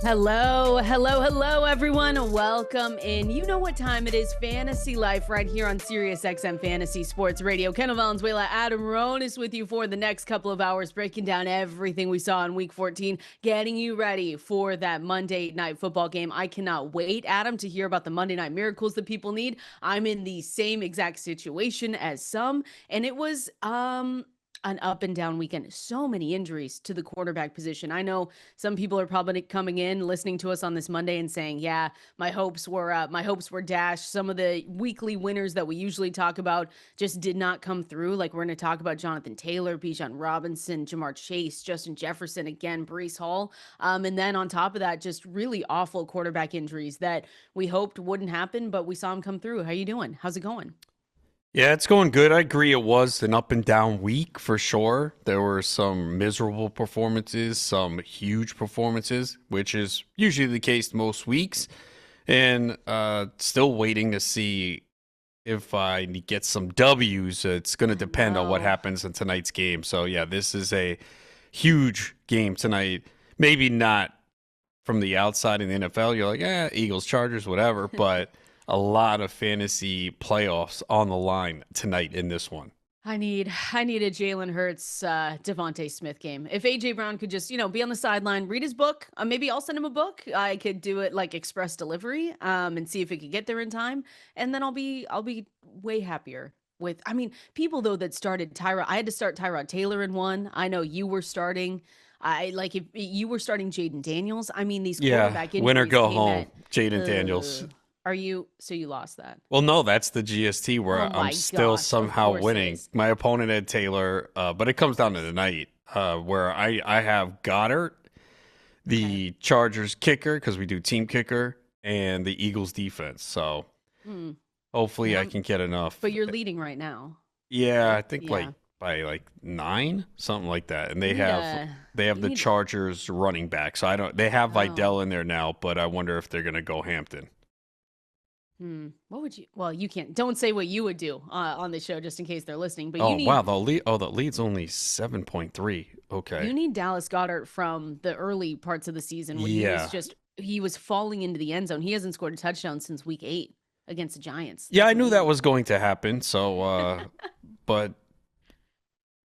Hello, everyone. Welcome in. You know what time it is. Fantasy Life right here on Sirius XM Fantasy Sports Radio. Kendall, Valenzuela, Adam Ronis with you for the next couple of hours, breaking down everything we saw in Week 14, getting you ready for that Monday Night Football game. I cannot wait, Adam, to hear about the Monday Night miracles that people need. I'm in the same exact situation as some, and it was an up and down weekend. So many injuries to the quarterback position. I know some people are probably coming in, listening to us on this Monday and saying, yeah, my hopes were dashed. Some of the weekly winners that we usually talk about just did not come through. Like we're going to talk about Jonathan Taylor, Bijan Robinson, Jamar Chase, Justin Jefferson, again, Breece Hall. And then on top of that, just really awful quarterback injuries that we hoped wouldn't happen, but we saw them come through. How you doing? How's it going? Yeah, it's going good. I agree. It was an up and down week for sure. There were some miserable performances, some huge performances, which is usually the case most weeks. And still waiting to see if I get some W's. It's going to depend on what happens in tonight's game. So, yeah, this is a huge game tonight. Maybe not from the outside in the NFL. You're like, Eagles, Chargers, whatever. But a lot of fantasy playoffs on the line tonight in this one. I need a Jalen Hurts, Devontae Smith game. If AJ Brown could just, be on the sideline, read his book. Maybe I'll send him a book. I could do it like express delivery, and see if it could get there in time. And then I'll be way happier with. I mean, people though that started Tyrod. I had to start Tyrod Taylor in one. I know you were starting. If you were starting Jaden Daniels. I mean, these quarterback injuries. Win or go home, Jaden Daniels. So you lost that? Well, no, that's the GST where I'm still somehow winning. My opponent had Taylor, but it comes down to the night where I have Goddard, the Chargers kicker, because we do team kicker, and the Eagles defense. So hopefully I can get enough. But you're leading right now. Yeah, I think by 9, something like that. And they have the Chargers running back. So they have Vidal in there now, but I wonder if they're going to go Hampton. What would you? Well, you can't. Don't say what you would do on the show, just in case they're listening. But the lead's only 7.3. Okay. You need Dallas Goedert from the early parts of the season when he was falling into the end zone. He hasn't scored a touchdown since week 8 against the Giants. Yeah, I knew that was going to happen. So, but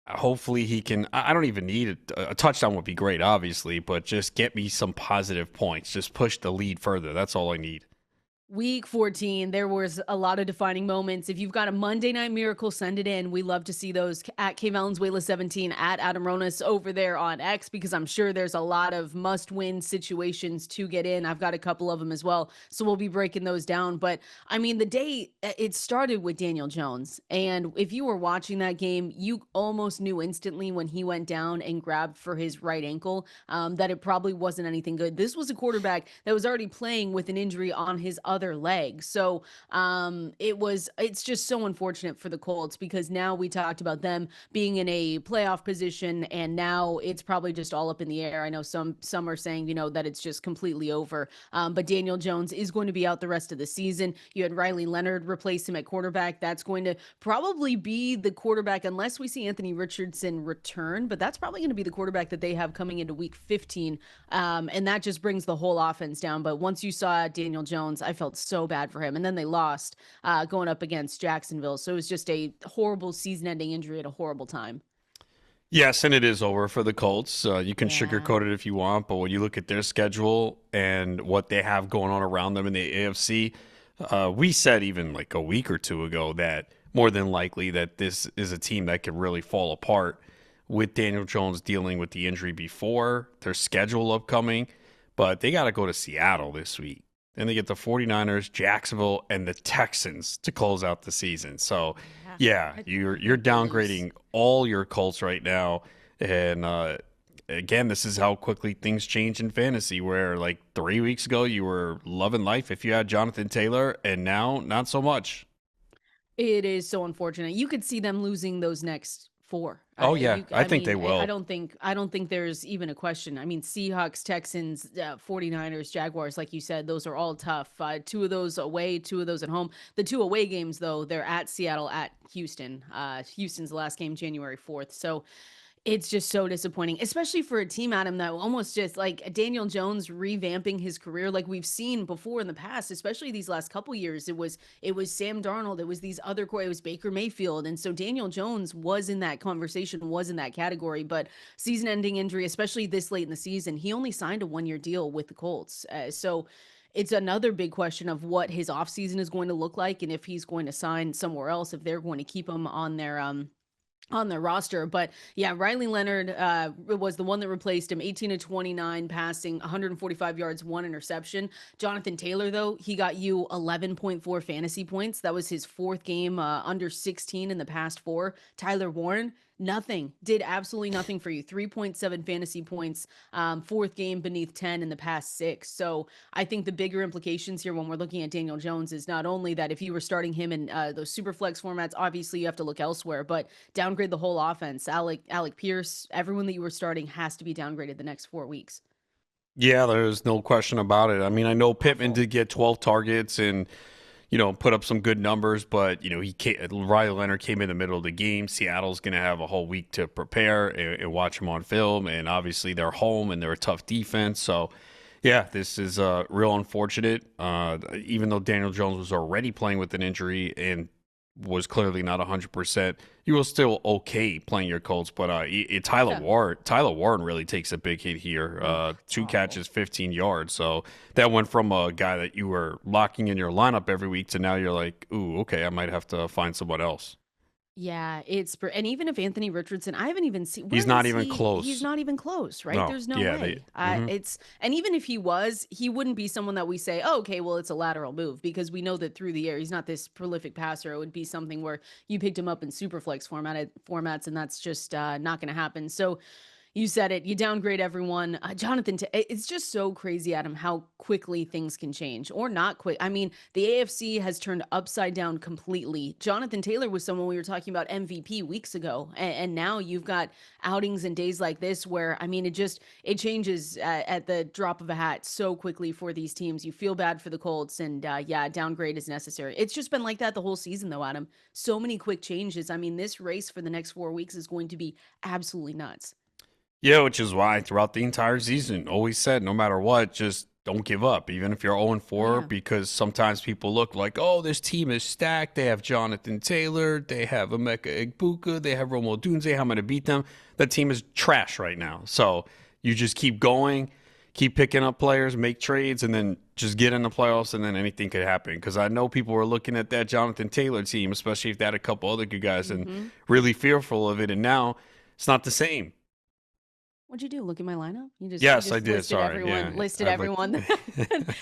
hopefully he can. I don't even need a touchdown would be great, obviously, but just get me some positive points. Just push the lead further. That's all I need. Week 14, there was a lot of defining moments. If you've got a Monday Night Miracle, send it in. We love to see those at K Valenzuela 17, at Adam Ronis over there on X, because I'm sure there's a lot of must-win situations to get in. I've got a couple of them as well, so we'll be breaking those down. But, I mean, the day, it started with Daniel Jones, and if you were watching that game, you almost knew instantly when he went down and grabbed for his right ankle that it probably wasn't anything good. This was a quarterback that was already playing with an injury on his other leg. So it's just so unfortunate for the Colts, because now we talked about them being in a playoff position, and now it's probably just all up in the air. I know some are saying, that it's just completely over. But Daniel Jones is going to be out the rest of the season. You had Riley Leonard replace him at quarterback. That's going to probably be the quarterback, unless we see Anthony Richardson return, but that's probably going to be the quarterback that they have coming into week 15. And that just brings the whole offense down. But once you saw Daniel Jones, I felt so bad for him. And then they lost going up against Jacksonville. So it was just a horrible season-ending injury at a horrible time. Yes, and it is over for the Colts. You can sugarcoat it if you want, but when you look at their schedule and what they have going on around them in the AFC, we said even like a week or two ago that more than likely that this is a team that could really fall apart with Daniel Jones dealing with the injury before, their schedule upcoming. But they got to go to Seattle this week. Then they get the 49ers, Jacksonville, and the Texans to close out the season. So, you're downgrading all your Colts right now. And again, this is how quickly things change in fantasy, where like 3 weeks ago you were loving life if you had Jonathan Taylor, and now not so much. It is so unfortunate. You could see them losing those next 4. Oh, yeah. I think they will. I don't think there's even a question. I mean, Seahawks, Texans, 49ers, Jaguars, like you said, those are all tough. 2 of those away, 2 of those at home. The 2 away games, though, they're at Seattle, at Houston. Houston's the last game, January 4th. So It's just so disappointing, especially for a team, Adam, that almost just like Daniel Jones revamping his career like we've seen before in the past, especially these last couple years. It was Sam Darnold, it was these other it was Baker Mayfield. And so Daniel Jones was in that conversation, was in that category, but season-ending injury, especially this late in the season, he only signed a one-year deal with the Colts. So it's another big question of what his offseason is going to look like and if he's going to sign somewhere else, if they're going to keep him on their roster. But yeah, Riley Leonard was the one that replaced him. 18 to 29 passing, 145 yards, one interception. Jonathan Taylor, though, he got you 11.4 fantasy points. That was his fourth game under 16 in the past four. Tyler Warren, nothing, did absolutely nothing for you. 3.7 fantasy points, fourth game beneath 10 in the past six. So I think the bigger implications here when we're looking at Daniel Jones is not only that if you were starting him in those super flex formats, obviously you have to look elsewhere, but downgrade the whole offense. Alec Pierce, everyone that you were starting has to be downgraded the next 4 weeks. Yeah, there's no question about it. I mean, I know Pittman did get 12 targets and put up some good numbers, but Riley Leonard came in the middle of the game. Seattle's going to have a whole week to prepare and watch him on film, and obviously they're home and they're a tough defense. So, yeah, this is real unfortunate. Even though Daniel Jones was already playing with an injury and was clearly not 100%, he was still okay playing your Colts. But Tyler Warren really takes a big hit here. Two catches, 15 yards. So that went from a guy that you were locking in your lineup every week to now you're like, ooh, okay, I might have to find someone else. Yeah, and even if Anthony Richardson, I haven't even seen He's where not is even he? close. He's not even close, right? No, There's no yeah, way. mhm. And even if he was, he wouldn't be someone that we say, oh, okay, well, it's a lateral move because we know that through the air, he's not this prolific passer. It would be something where you picked him up in super flex formats, and that's just not going to happen. So you said it. You downgrade everyone. It's just so crazy, Adam, how quickly things can change or not quick. I mean, the AFC has turned upside down completely. Jonathan Taylor was someone we were talking about MVP weeks ago. And now you've got outings and days like this where, I mean, it changes at the drop of a hat so quickly for these teams. You feel bad for the Colts. And yeah, downgrade is necessary. It's just been like that the whole season, though, Adam. So many quick changes. I mean, this race for the next 4 weeks is going to be absolutely nuts. Yeah, which is why throughout the entire season, always said no matter what, just don't give up, even if you're 0-4, Yeah. because sometimes people look like, oh, this team is stacked. They have Jonathan Taylor, they have Emeka Egbuka, they have Romo Dunze. How am I going to beat them? That team is trash right now. So you just keep going, keep picking up players, make trades, and then just get in the playoffs, and then anything could happen. Because I know people were looking at that Jonathan Taylor team, especially if they had a couple other good guys, and really fearful of it. And now it's not the same. What'd you do? Look at my lineup? You Yes, I just did. listed Sorry. everyone, Yeah. listed I'd like everyone,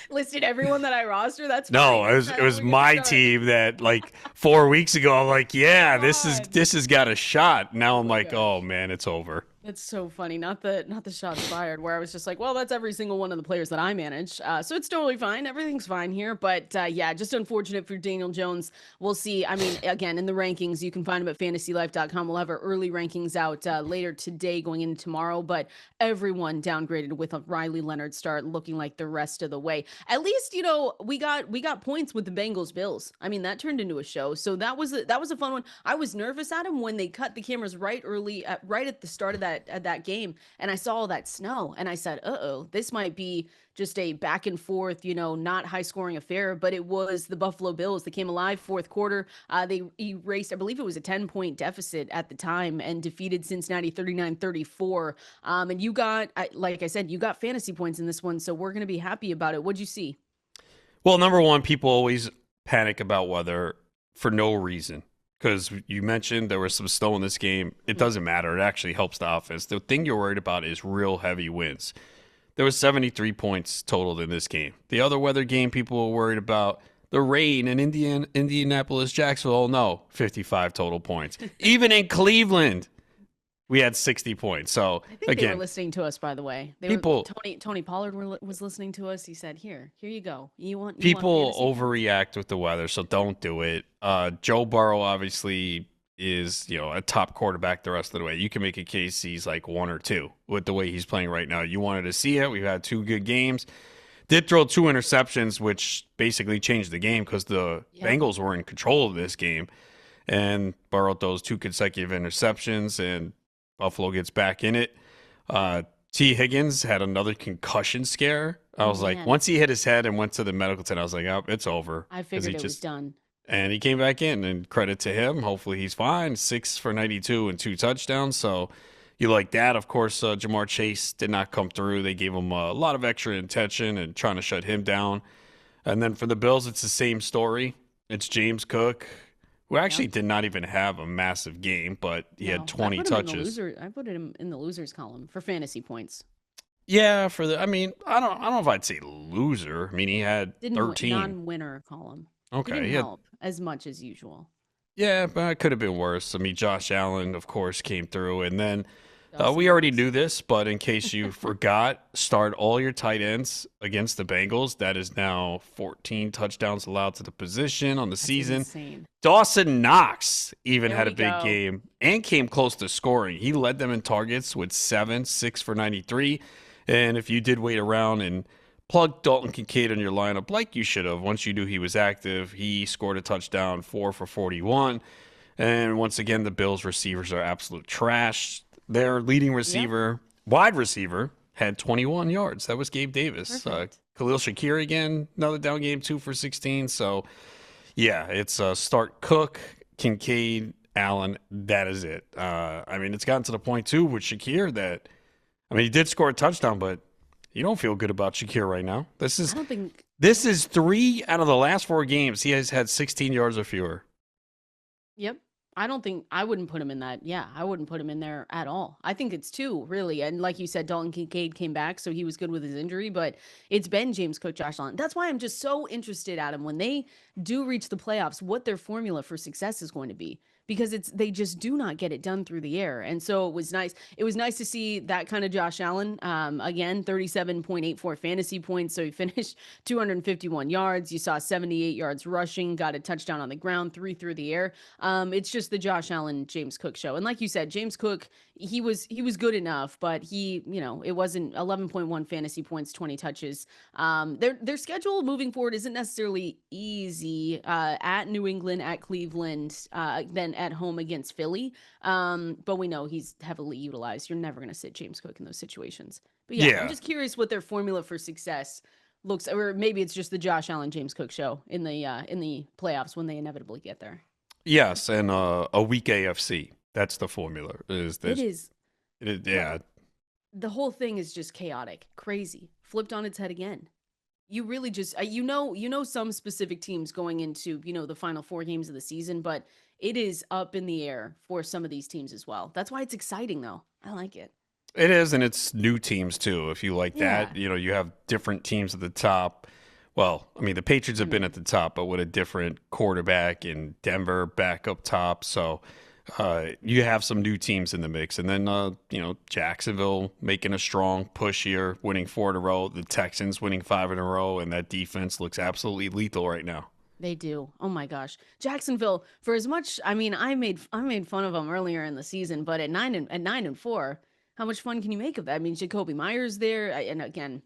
listed everyone that I roster. That's No, fine. it That's was not it how was we get to my start. team that like 4 weeks ago I'm like, yeah, Come on. this has got a shot. Now Oh I'm my like, oh gosh. man, it's over. That's so funny. Not the shots fired where I was just like, well, that's every single one of the players that I manage. So it's totally fine. Everything's fine here. But yeah, just unfortunate for Daniel Jones. We'll see. I mean, again, in the rankings, you can find them at fantasylife.com. We'll have our early rankings out later today going into tomorrow. But everyone downgraded with a Riley Leonard start looking like the rest of the way. At least, we got points with the Bengals Bills. I mean, that turned into a show. So that was a fun one. I was nervous at him when they cut the cameras right at the start of that game, and I saw all that snow, and I said, "Uh-oh, this might be just a back and forth, not high scoring affair." But it was the Buffalo Bills that came alive fourth quarter. They erased, I believe it was a 10-point deficit at the time, and defeated Cincinnati 39-34. And like I said, you got fantasy points in this one, so we're gonna be happy about it. What'd you see? Well, number one, people always panic about weather for no reason. Because you mentioned there was some snow in this game. It doesn't matter. It actually helps the offense. The thing you're worried about is real heavy winds. There was 73 points totaled in this game. The other weather game people were worried about the rain in Indianapolis, Jacksonville. No, 55 total points. Even in Cleveland, we had 60 points. So I think they were again, listening to us, by the way. people Tony Pollard was listening to us. He said, "Here you go. You want people fantasy points?" overreact with the weather, so don't do it. Joe Burrow obviously is a top quarterback the rest of the way. You can make a case he's like one or two with the way he's playing right now. You wanted to see it. We've had two good games. Did throw two interceptions, which basically changed the game because the Bengals were in control of this game. And Burrow throws two consecutive interceptions, and Buffalo gets back in it. T. Higgins had another concussion scare. I was like, Man, once he hit his head and went to the medical tent, I was like, oh, it's over. I 'Cause figured it was done. and he came back in, and credit to him. Hopefully he's fine. 6 for 92 and 2 touchdowns. So you like that. Of course, Jamar Chase did not come through. They gave him a lot of extra attention and trying to shut him down. And then for the Bills, it's the same story. It's James Cook, who actually did not even have a massive game, but he had 20 touches. I put him in the losers column for fantasy points. Yeah, I mean, I don't know if I'd say loser. I mean, he had 13. Non-winner column. Okay, he didn't help as much as usual. Yeah, but it could have been worse. I mean, Josh Allen, of course, came through, and then we already knew this, but in case you forgot, start all your tight ends against the Bengals. That is now 14 touchdowns allowed to the position on the season. Insane. Dawson Knox even had a big game and came close to scoring. He led them in targets with 6 for 93. And if you did wait around and plug Dalton Kincaid in your lineup like you should have, once you knew he was active, he scored a touchdown, 4 for 41. And once again, the Bills receivers are absolute trash. Their leading receiver, wide receiver, had 21 yards. That was Gabe Davis. Khalil Shakir again, another down game, 2 for 16. So, yeah, it's start Cook, Kincaid, Allen. That is it. I mean, it's gotten to the point, too, with Shakir that, I mean, he did score a touchdown, but you don't feel good about Shakir right now. This is 3 out of the last 4 games. He has had 16 yards or fewer. Yep. I wouldn't put him in that. Yeah, I wouldn't put him in there at all. I think it's 2, really. And like you said, Dalton Kincaid came back, so he was good with his injury, but it's been James Cook, Josh Allen. That's why I'm just so interested, Adam, when they do reach the playoffs, what their formula for success is going to be. Because they just do not get it done through the air. And so it was nice. It was nice to see that kind of Josh Allen. Again, 37.84 fantasy points. So he finished 251 yards. You saw 78 yards rushing, got a touchdown on the ground, 3 through the air. It's just the Josh Allen, James Cook show. And like you said, James Cook, he was good enough, but it wasn't 11.1 fantasy points, 20 touches. Their schedule moving forward isn't necessarily easy, at New England, at Cleveland, then at home against Philly. But we know he's heavily utilized. You're never going to sit James Cook in those situations. But yeah, I'm just curious what their formula for success looks, or maybe it's just the Josh Allen, James Cook show in the playoffs when they inevitably get there. Yes, and a weak AFC. That's the formula. It is. Yeah. The whole thing is just chaotic, crazy, flipped on its head again. You really just, some specific teams going into, the final 4 games of the season, but it is up in the air for some of these teams as well. That's why it's exciting, though. I like it. It is, and it's new teams, too. If you like that, you have different teams at the top. Well, I mean, the Patriots have been at the top, but with a different quarterback, and Denver back up top. So you have some new teams in the mix. And then, Jacksonville making a strong push here, winning 4 in a row. The Texans winning 5 in a row, and that defense looks absolutely lethal right now. They do. Oh my gosh, Jacksonville. For as much, I mean, I made fun of them earlier in the season, but at 9-4, how much fun can you make of that? I mean, Jacoby Myers there, and again,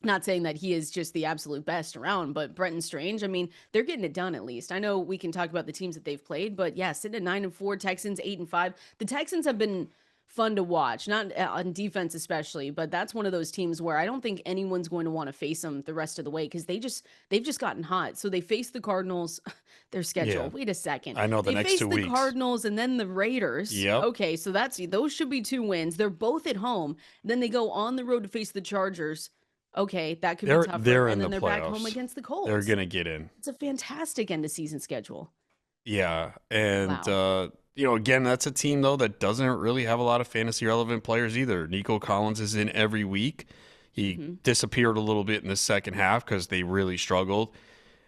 not saying that he is just the absolute best around, but Brenton Strange, I mean, they're getting it done at least. I know we can talk about the teams that they've played, but yeah, sitting at 9-4, Texans 8-5. The Texans have been fun to watch, not on defense especially, but that's one of those teams where I don't think anyone's going to want to face them the rest of the way because they've just gotten hot. So they face the Cardinals, their schedule. Yeah. Wait a second. I know the next 2 weeks. They face the Cardinals and then the Raiders. Yep. Okay, so those should be 2 wins. They're both at home. Then they go on the road to face the Chargers. Okay, that could be tougher. They're they're back home against the Colts. They're going to get in. It's a fantastic end of season schedule. Yeah, and again, that's a team though that doesn't really have a lot of fantasy relevant players either. Nico Collins is in every week. He disappeared a little bit in the second half because they really struggled.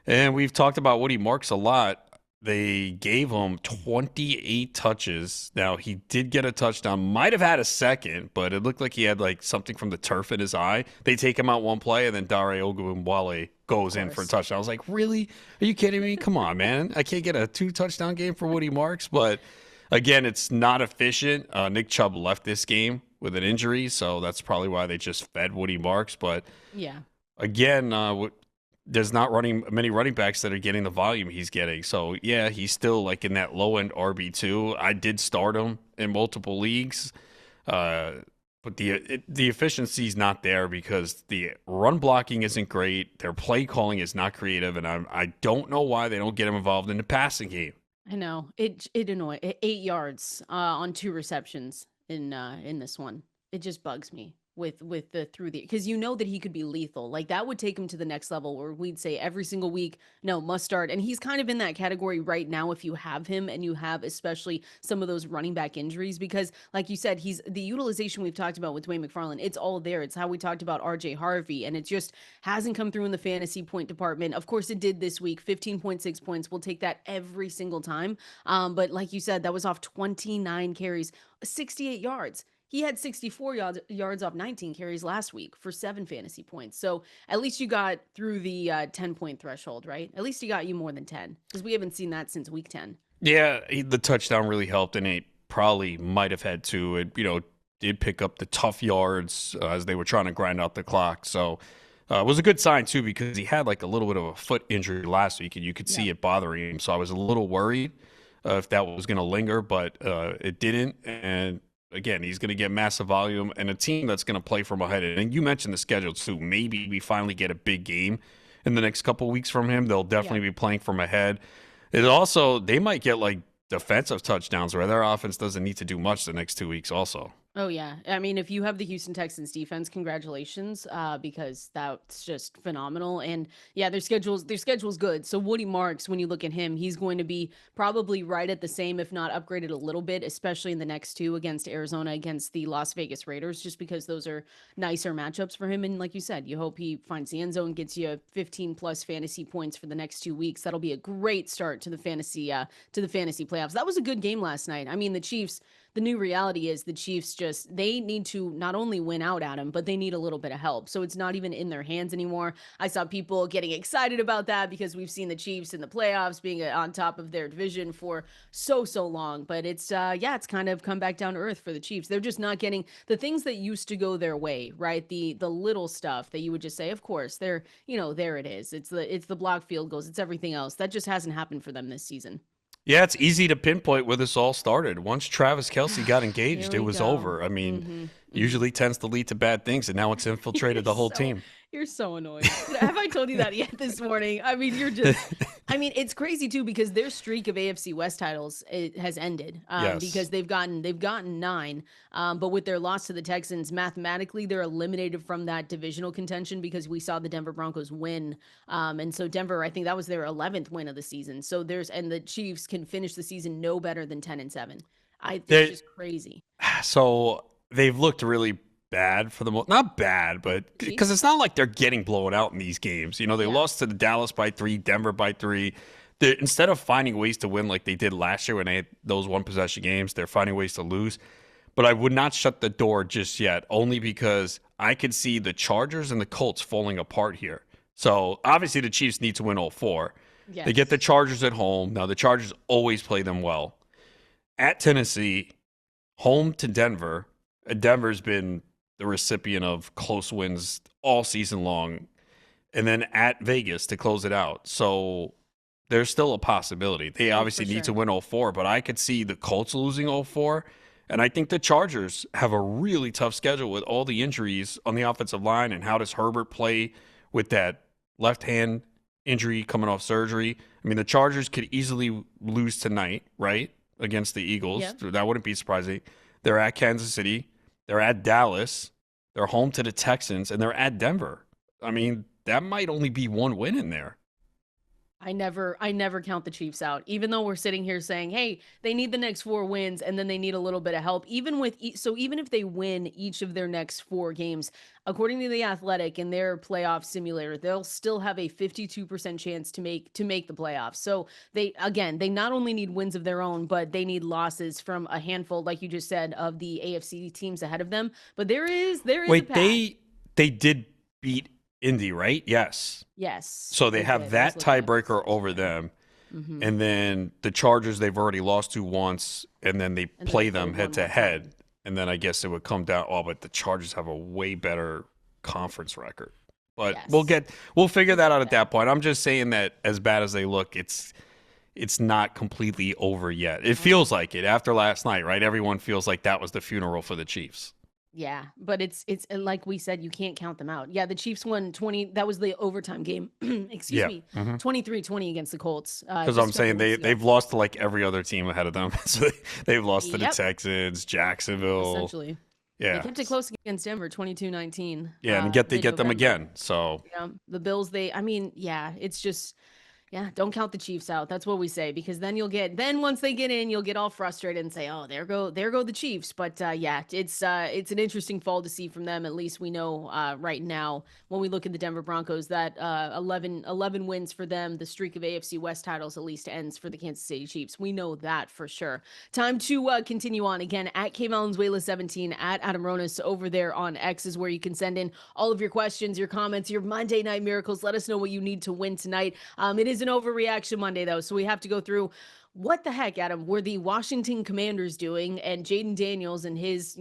And we've talked about Woody Marks a lot. They gave him 28 touches. Now, he did get a touchdown, might have had a second, but it looked like he had something from the turf in his eye. They take him out one play, and then Dare Ogunbowale goes in for a touchdown. I was like, really? Are you kidding me? Come on, man. I can't get a 2-touchdown game for Woody Marks. But, again, it's not efficient. Nick Chubb left this game with an injury, so that's probably why they just fed Woody Marks. But, again, there's not many running backs that are getting the volume he's getting. So, yeah, he's still in that low-end RB2. I did start him in multiple leagues. Uh, but the efficiency is not there because the run blocking isn't great. Their play calling is not creative, and I don't know why they don't get him involved in the passing game. I know it annoyed 8 yards on 2 receptions in this one. It just bugs me with the through the because you know that he could be lethal. Like that would take him to the next level where we'd say every single week, no, must start. And he's kind of in that category right now if you have him and you have especially some of those running back injuries because like you said, he's the utilization we've talked about with Dwayne McFarland, it's all there. It's how we talked about RJ Harvey and it just hasn't come through in the fantasy point department. Of course it did this week, 15.6 points. We'll take that every single time. But like you said, that was off 29 carries, 68 yards. He had 64 yards off 19 carries last week for 7 fantasy points. So at least you got through the 10-point threshold, right? At least he got you more than 10 because we haven't seen that since week 10. Yeah, the touchdown really helped, and it probably might have had to. It did pick up the tough yards as they were trying to grind out the clock. So it was a good sign too because he had like a little bit of a foot injury last week, and you could see it bothering him. So I was a little worried if that was going to linger, but it didn't. And again, he's going to get massive volume and a team that's going to play from ahead. And you mentioned the schedule too. Maybe we finally get a big game in the next couple of weeks from him. They'll definitely be playing from ahead. It also, they might get like defensive touchdowns where their offense doesn't need to do much the next 2 weeks also. Oh yeah. I mean, if you have the Houston Texans defense, congratulations, because that's just phenomenal. And yeah, their schedule's good. So Woody Marks, when you look at him, he's going to be probably right at the same, if not upgraded a little bit, especially in the next two against Arizona, against the Las Vegas Raiders, just because those are nicer matchups for him. And like you said, you hope he finds the end zone, gets you 15 plus fantasy points for the next 2 weeks. That'll be a great start to the fantasy playoffs. That was a good game last night. I mean, the Chiefs. The new reality is the Chiefs they need to not only win out, Adam, but they need a little bit of help. So it's not even in their hands anymore. I saw people getting excited about that because we've seen the Chiefs in the playoffs being on top of their division for so long. But it's it's kind of come back down to earth for the Chiefs. They're just not getting the things that used to go their way, right? The little stuff that you would just say, of course, there it is. It's the block field goals. It's everything else. That just hasn't happened for them this season. Yeah, it's easy to pinpoint where this all started. Once Travis Kelce got engaged, it was go. over. I mean, usually tends to lead to bad things, and now it's infiltrated the whole team. You're so annoying. Have I told you that yet this morning? I mean, it's crazy too because their streak of AFC West titles has ended because they've gotten 9. But with their loss to the Texans, mathematically they're eliminated from that divisional contention because we saw the Denver Broncos win. And so Denver, I think that was their 11th win of the season. So and the Chiefs can finish the season no better than 10-7. It's just crazy. So they've looked really bad for the most, not bad, but because it's not like they're getting blown out in these games. They lost to the Dallas by 3, Denver by 3. Instead of finding ways to win like they did last year when they had those one possession games, they're finding ways to lose. But I would not shut the door just yet, only because I could see the Chargers and the Colts falling apart here. So obviously the Chiefs need to win all 4. Yes. They get the Chargers at home. Now the Chargers always play them well. At Tennessee, home to Denver. Denver's been the recipient of close wins all season long, and then at Vegas to close it out. So there's still a possibility. They obviously need to win all 4, but I could see the Colts losing all 4. And I think the Chargers have a really tough schedule with all the injuries on the offensive line. And how does Herbert play with that left hand injury coming off surgery? I mean, the Chargers could easily lose tonight, right, against the Eagles. Yeah. That wouldn't be surprising. They're at Kansas City. They're at Dallas. They're home to the Texans, and they're at Denver. I mean, that might only be one win in there. I never count the Chiefs out, even though we're sitting here saying, hey, they need the next 4 wins and then they need a little bit of help. Even if they win each of their next 4 games, according to The Athletic in their playoff simulator, they'll still have a 52% chance to make the playoffs. So they not only need wins of their own, but they need losses from a handful, like you just said, of the AFC teams ahead of them. But there is Wait, they did beat Indy, right? Yes. So they have that tiebreaker over them. Mm-hmm. And then the Chargers, they've already lost to once, and then they play them head to head. And then I guess it would come down, but the Chargers have a way better conference record. But we'll figure that out at that point. I'm just saying that as bad as they look, it's it's not completely over yet. It feels like it after last night, right? Everyone feels like that was the funeral for the Chiefs. Yeah, but it's like we said, you can't count them out. Yeah, the Chiefs won 20. That was the overtime game. Excuse Yeah. me. 23-20 against the Colts Because just I'm a couple saying of weeks ago. they've lost to like every other team ahead of them. So they've lost to the Yep, Texans, Jacksonville. essentially. They Yeah. kept it close against Denver 22-19 Yeah, and get they get them mid-November. again. So Yeah, the Bills, I mean, yeah, it's just yeah, don't count the Chiefs out. That's what we say because then once they get in, you'll get all frustrated and say, "Oh, there go the Chiefs." But yeah, it's an interesting fall to see from them. At least we know right now when we look at the Denver Broncos that 11 wins for them, the streak of AFC West titles at least ends for the Kansas City Chiefs. We know that for sure. Time to continue on again at K Valenzuela 17 at Adam Ronis over there on X is where you can send in all of your questions, your comments, your Monday Night Miracles. Let us know what you need to win tonight. It is an Overreaction Monday, though, so we have to go through what the heck, Adam, were the Washington Commanders doing, and Jaden Daniels and his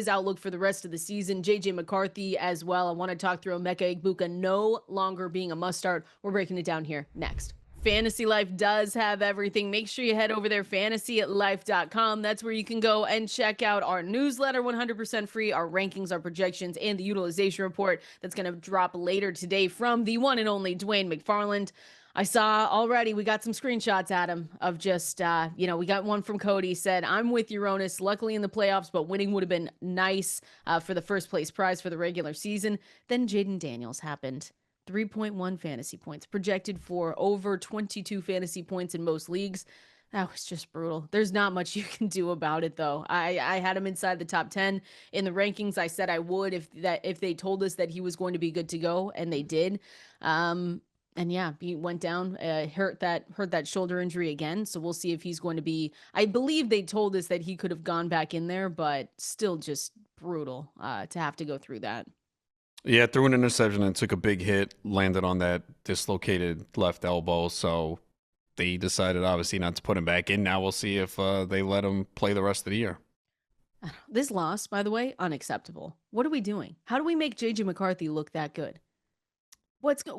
outlook for the rest of the season. JJ McCarthy as well. I want to talk through Emeka Egbuka no longer being a must start. We're breaking it down here next. Fantasy Life does have everything. Make sure you head over there, fantasylife.com. That's where you can go and check out our newsletter, 100% free, our rankings, our projections, and the utilization report that's going to drop later today from the one and only Dwayne McFarland. I saw already, we got some screenshots, Adam, of just, we got one from Cody, said, I'm with you, Ronis, luckily in the playoffs, but winning would have been nice for the first place prize for the regular season. Then Jaden Daniels happened. 3.1 fantasy points, projected for over 22 fantasy points in most leagues. That was just brutal. There's not much you can do about it, though. I had him inside the top 10 in the rankings. I said I would if they told us that he was going to be good to go, and they did. And yeah, he went down, hurt that shoulder injury again. So we'll see if he's going to be. I believe they told us that he could have gone back in there, but still just brutal to have to go through that. yeah, threw an interception and took a big hit, landed on that dislocated left elbow. So they decided obviously not to put him back in. Now we'll see if they let him play the rest of the year. This loss, by the way, unacceptable. What are we doing? How do we make JJ McCarthy look that good?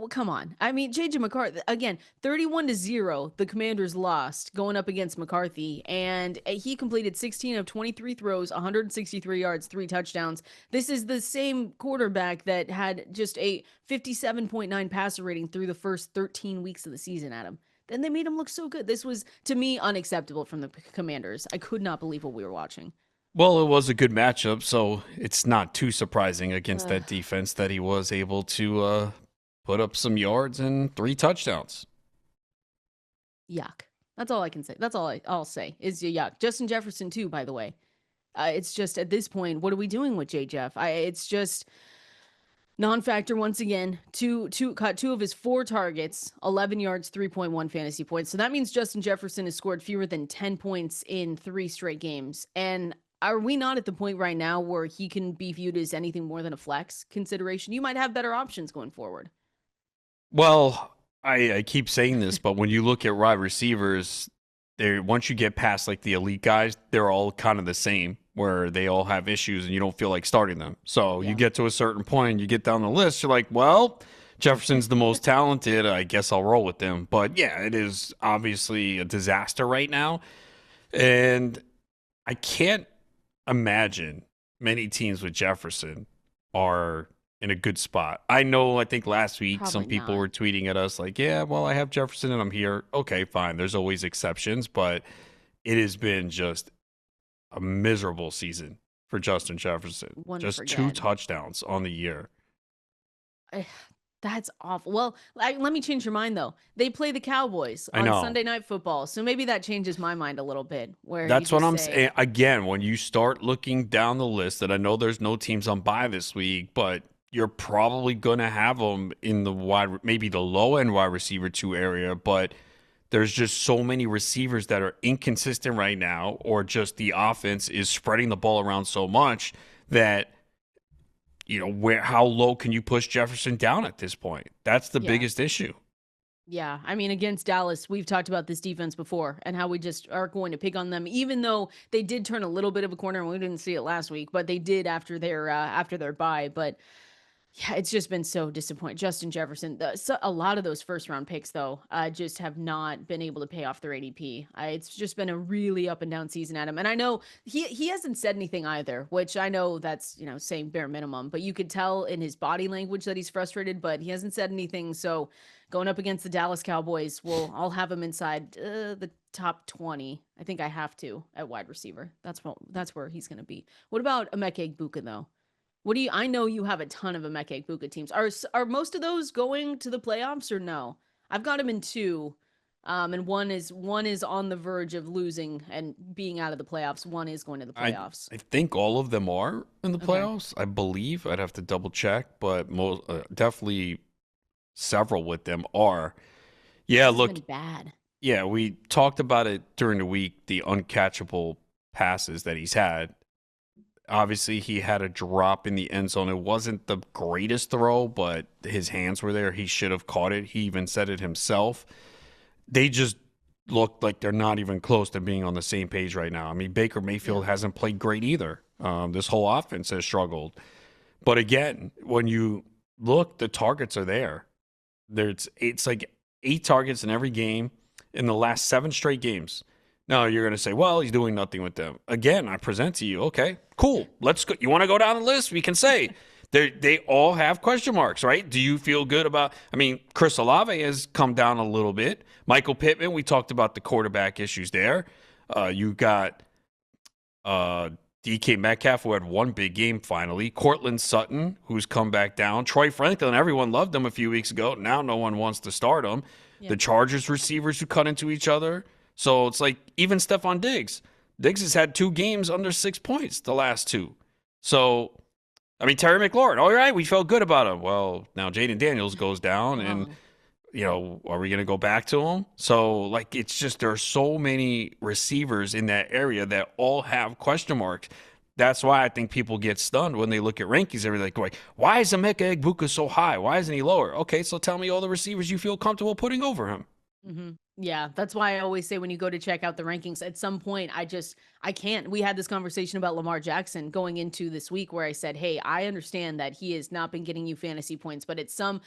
Come on. I mean, JJ McCarthy, again, 31-0, the Commanders lost going up against McCarthy, and he completed 16 of 23 throws, 163 yards, 3 touchdowns. This is the same quarterback that had just a 57.9 passer rating through the first 13 weeks of the season, Adam. Then they made him look so good. This was, to me, unacceptable from the Commanders. I could not believe what we were watching. Well, it was a good matchup, so it's not too surprising against that defense that he was able to put up some yards and 3 touchdowns. Yuck. That's all I can say. That's all I'll say is yuck. Justin Jefferson too, by the way. It's just at this point, what are we doing with J. Jeff? It's just non-factor once again. Caught 2 of his 4 targets, 11 yards, 3.1 fantasy points. So that means Justin Jefferson has scored fewer than 10 points in 3 straight games. And are we not at the point right now where he can be viewed as anything more than a flex consideration? You might have better options going forward. Well, I keep saying this, but when you look at wide receivers, once you get past like the elite guys, they're all kind of the same, where they all have issues and you don't feel like starting them. So you get to a certain point, you get down the list, you're like, well, Jefferson's the most talented. I guess I'll roll with them. But yeah, it is obviously a disaster right now. And I can't imagine many teams with Jefferson are in a good spot. I know, I think last week Probably some people not. were tweeting at us like, yeah, well, I have Jefferson and I'm here. Okay, fine. There's always exceptions, but it has been just a miserable season for Justin Jefferson. One Just 2 forget. touchdowns on the year. That's awful. Well, let me change your mind though. They play the Cowboys I on know. Sunday Night Football, so maybe that changes my mind a little bit. Where you That's what just I'm say, saying. Again, when you start looking down the list, that I know there's no teams on bye this week, but you're probably going to have them in the maybe the low end wide receiver 2 area, but there's just so many receivers that are inconsistent right now, or just the offense is spreading the ball around so much that, how low can you push Jefferson down at this point? That's the yeah, biggest issue. yeah. I mean, against Dallas, we've talked about this defense before and how we just are going to pick on them, even though they did turn a little bit of a corner and we didn't see it last week, but they did after their bye. But Yeah, it's just been so disappointing. Justin Jefferson, a lot of those first round picks, though, just have not been able to pay off their ADP. It's just been a really up and down season at him. And I know he hasn't said anything either, which I know that's, saying bare minimum, but you could tell in his body language that he's frustrated, but he hasn't said anything. So going up against the Dallas Cowboys, I'll have him inside the top 20. I think I have to at wide receiver. That's where he's going to be. What about Emeka Egbuka, though? I know you have a ton of Emeka Egbuka teams. Are most of those going to the playoffs or no? I've got him in two. And one is on the verge of losing and being out of the playoffs. One is going to the I playoffs. I think all of them are in the Okay. playoffs. I believe I'd have to double check, but most definitely several with them are. Yeah, This has look, been bad. yeah, we talked about it during the week, the uncatchable passes that he's had. Obviously, he had a drop in the end zone. It wasn't the greatest throw, but his hands were there. He should have caught it. He even said it himself. They just look like they're not even close to being on the same page right now. I mean, Baker Yeah. Mayfield hasn't played great either. This whole offense has struggled. But again, when you look, the targets are there. It's like 8 targets in every game in the last 7 straight games. Now you're going to say, well, he's doing nothing with them. Again, I present to you, okay, cool. Let's go. You want to go down the list? We can say they all have question marks, right? Do you feel good about? I mean, Chris Olave has come down a little bit. Michael Pittman, we talked about the quarterback issues there. You got DK Metcalf, who had one big game finally. Cortland Sutton, who's come back down. Troy Franklin, everyone loved him a few weeks ago. Now no one wants to start him. Yeah. The Chargers receivers who cut into each other. So it's like even Stephon Diggs. Diggs has had 2 games under 6 points the last 2. So, I mean, Terry McLaurin, all right, we felt good about him. Well, now Jaden Daniels goes down, and, are we going to go back to him? So, like, it's just there are so many receivers in that area that all have question marks. That's why I think people get stunned when they look at rankings. They're like, why is Emeka Egbuka so high? Why isn't he lower? Okay, so tell me all the receivers you feel comfortable putting over him. Mm-hmm. Yeah, that's why I always say when you go to check out the rankings, at some point I can't. We had this conversation about Lamar Jackson going into this week where I said, "Hey, I understand that he has not been getting you fantasy points, but at some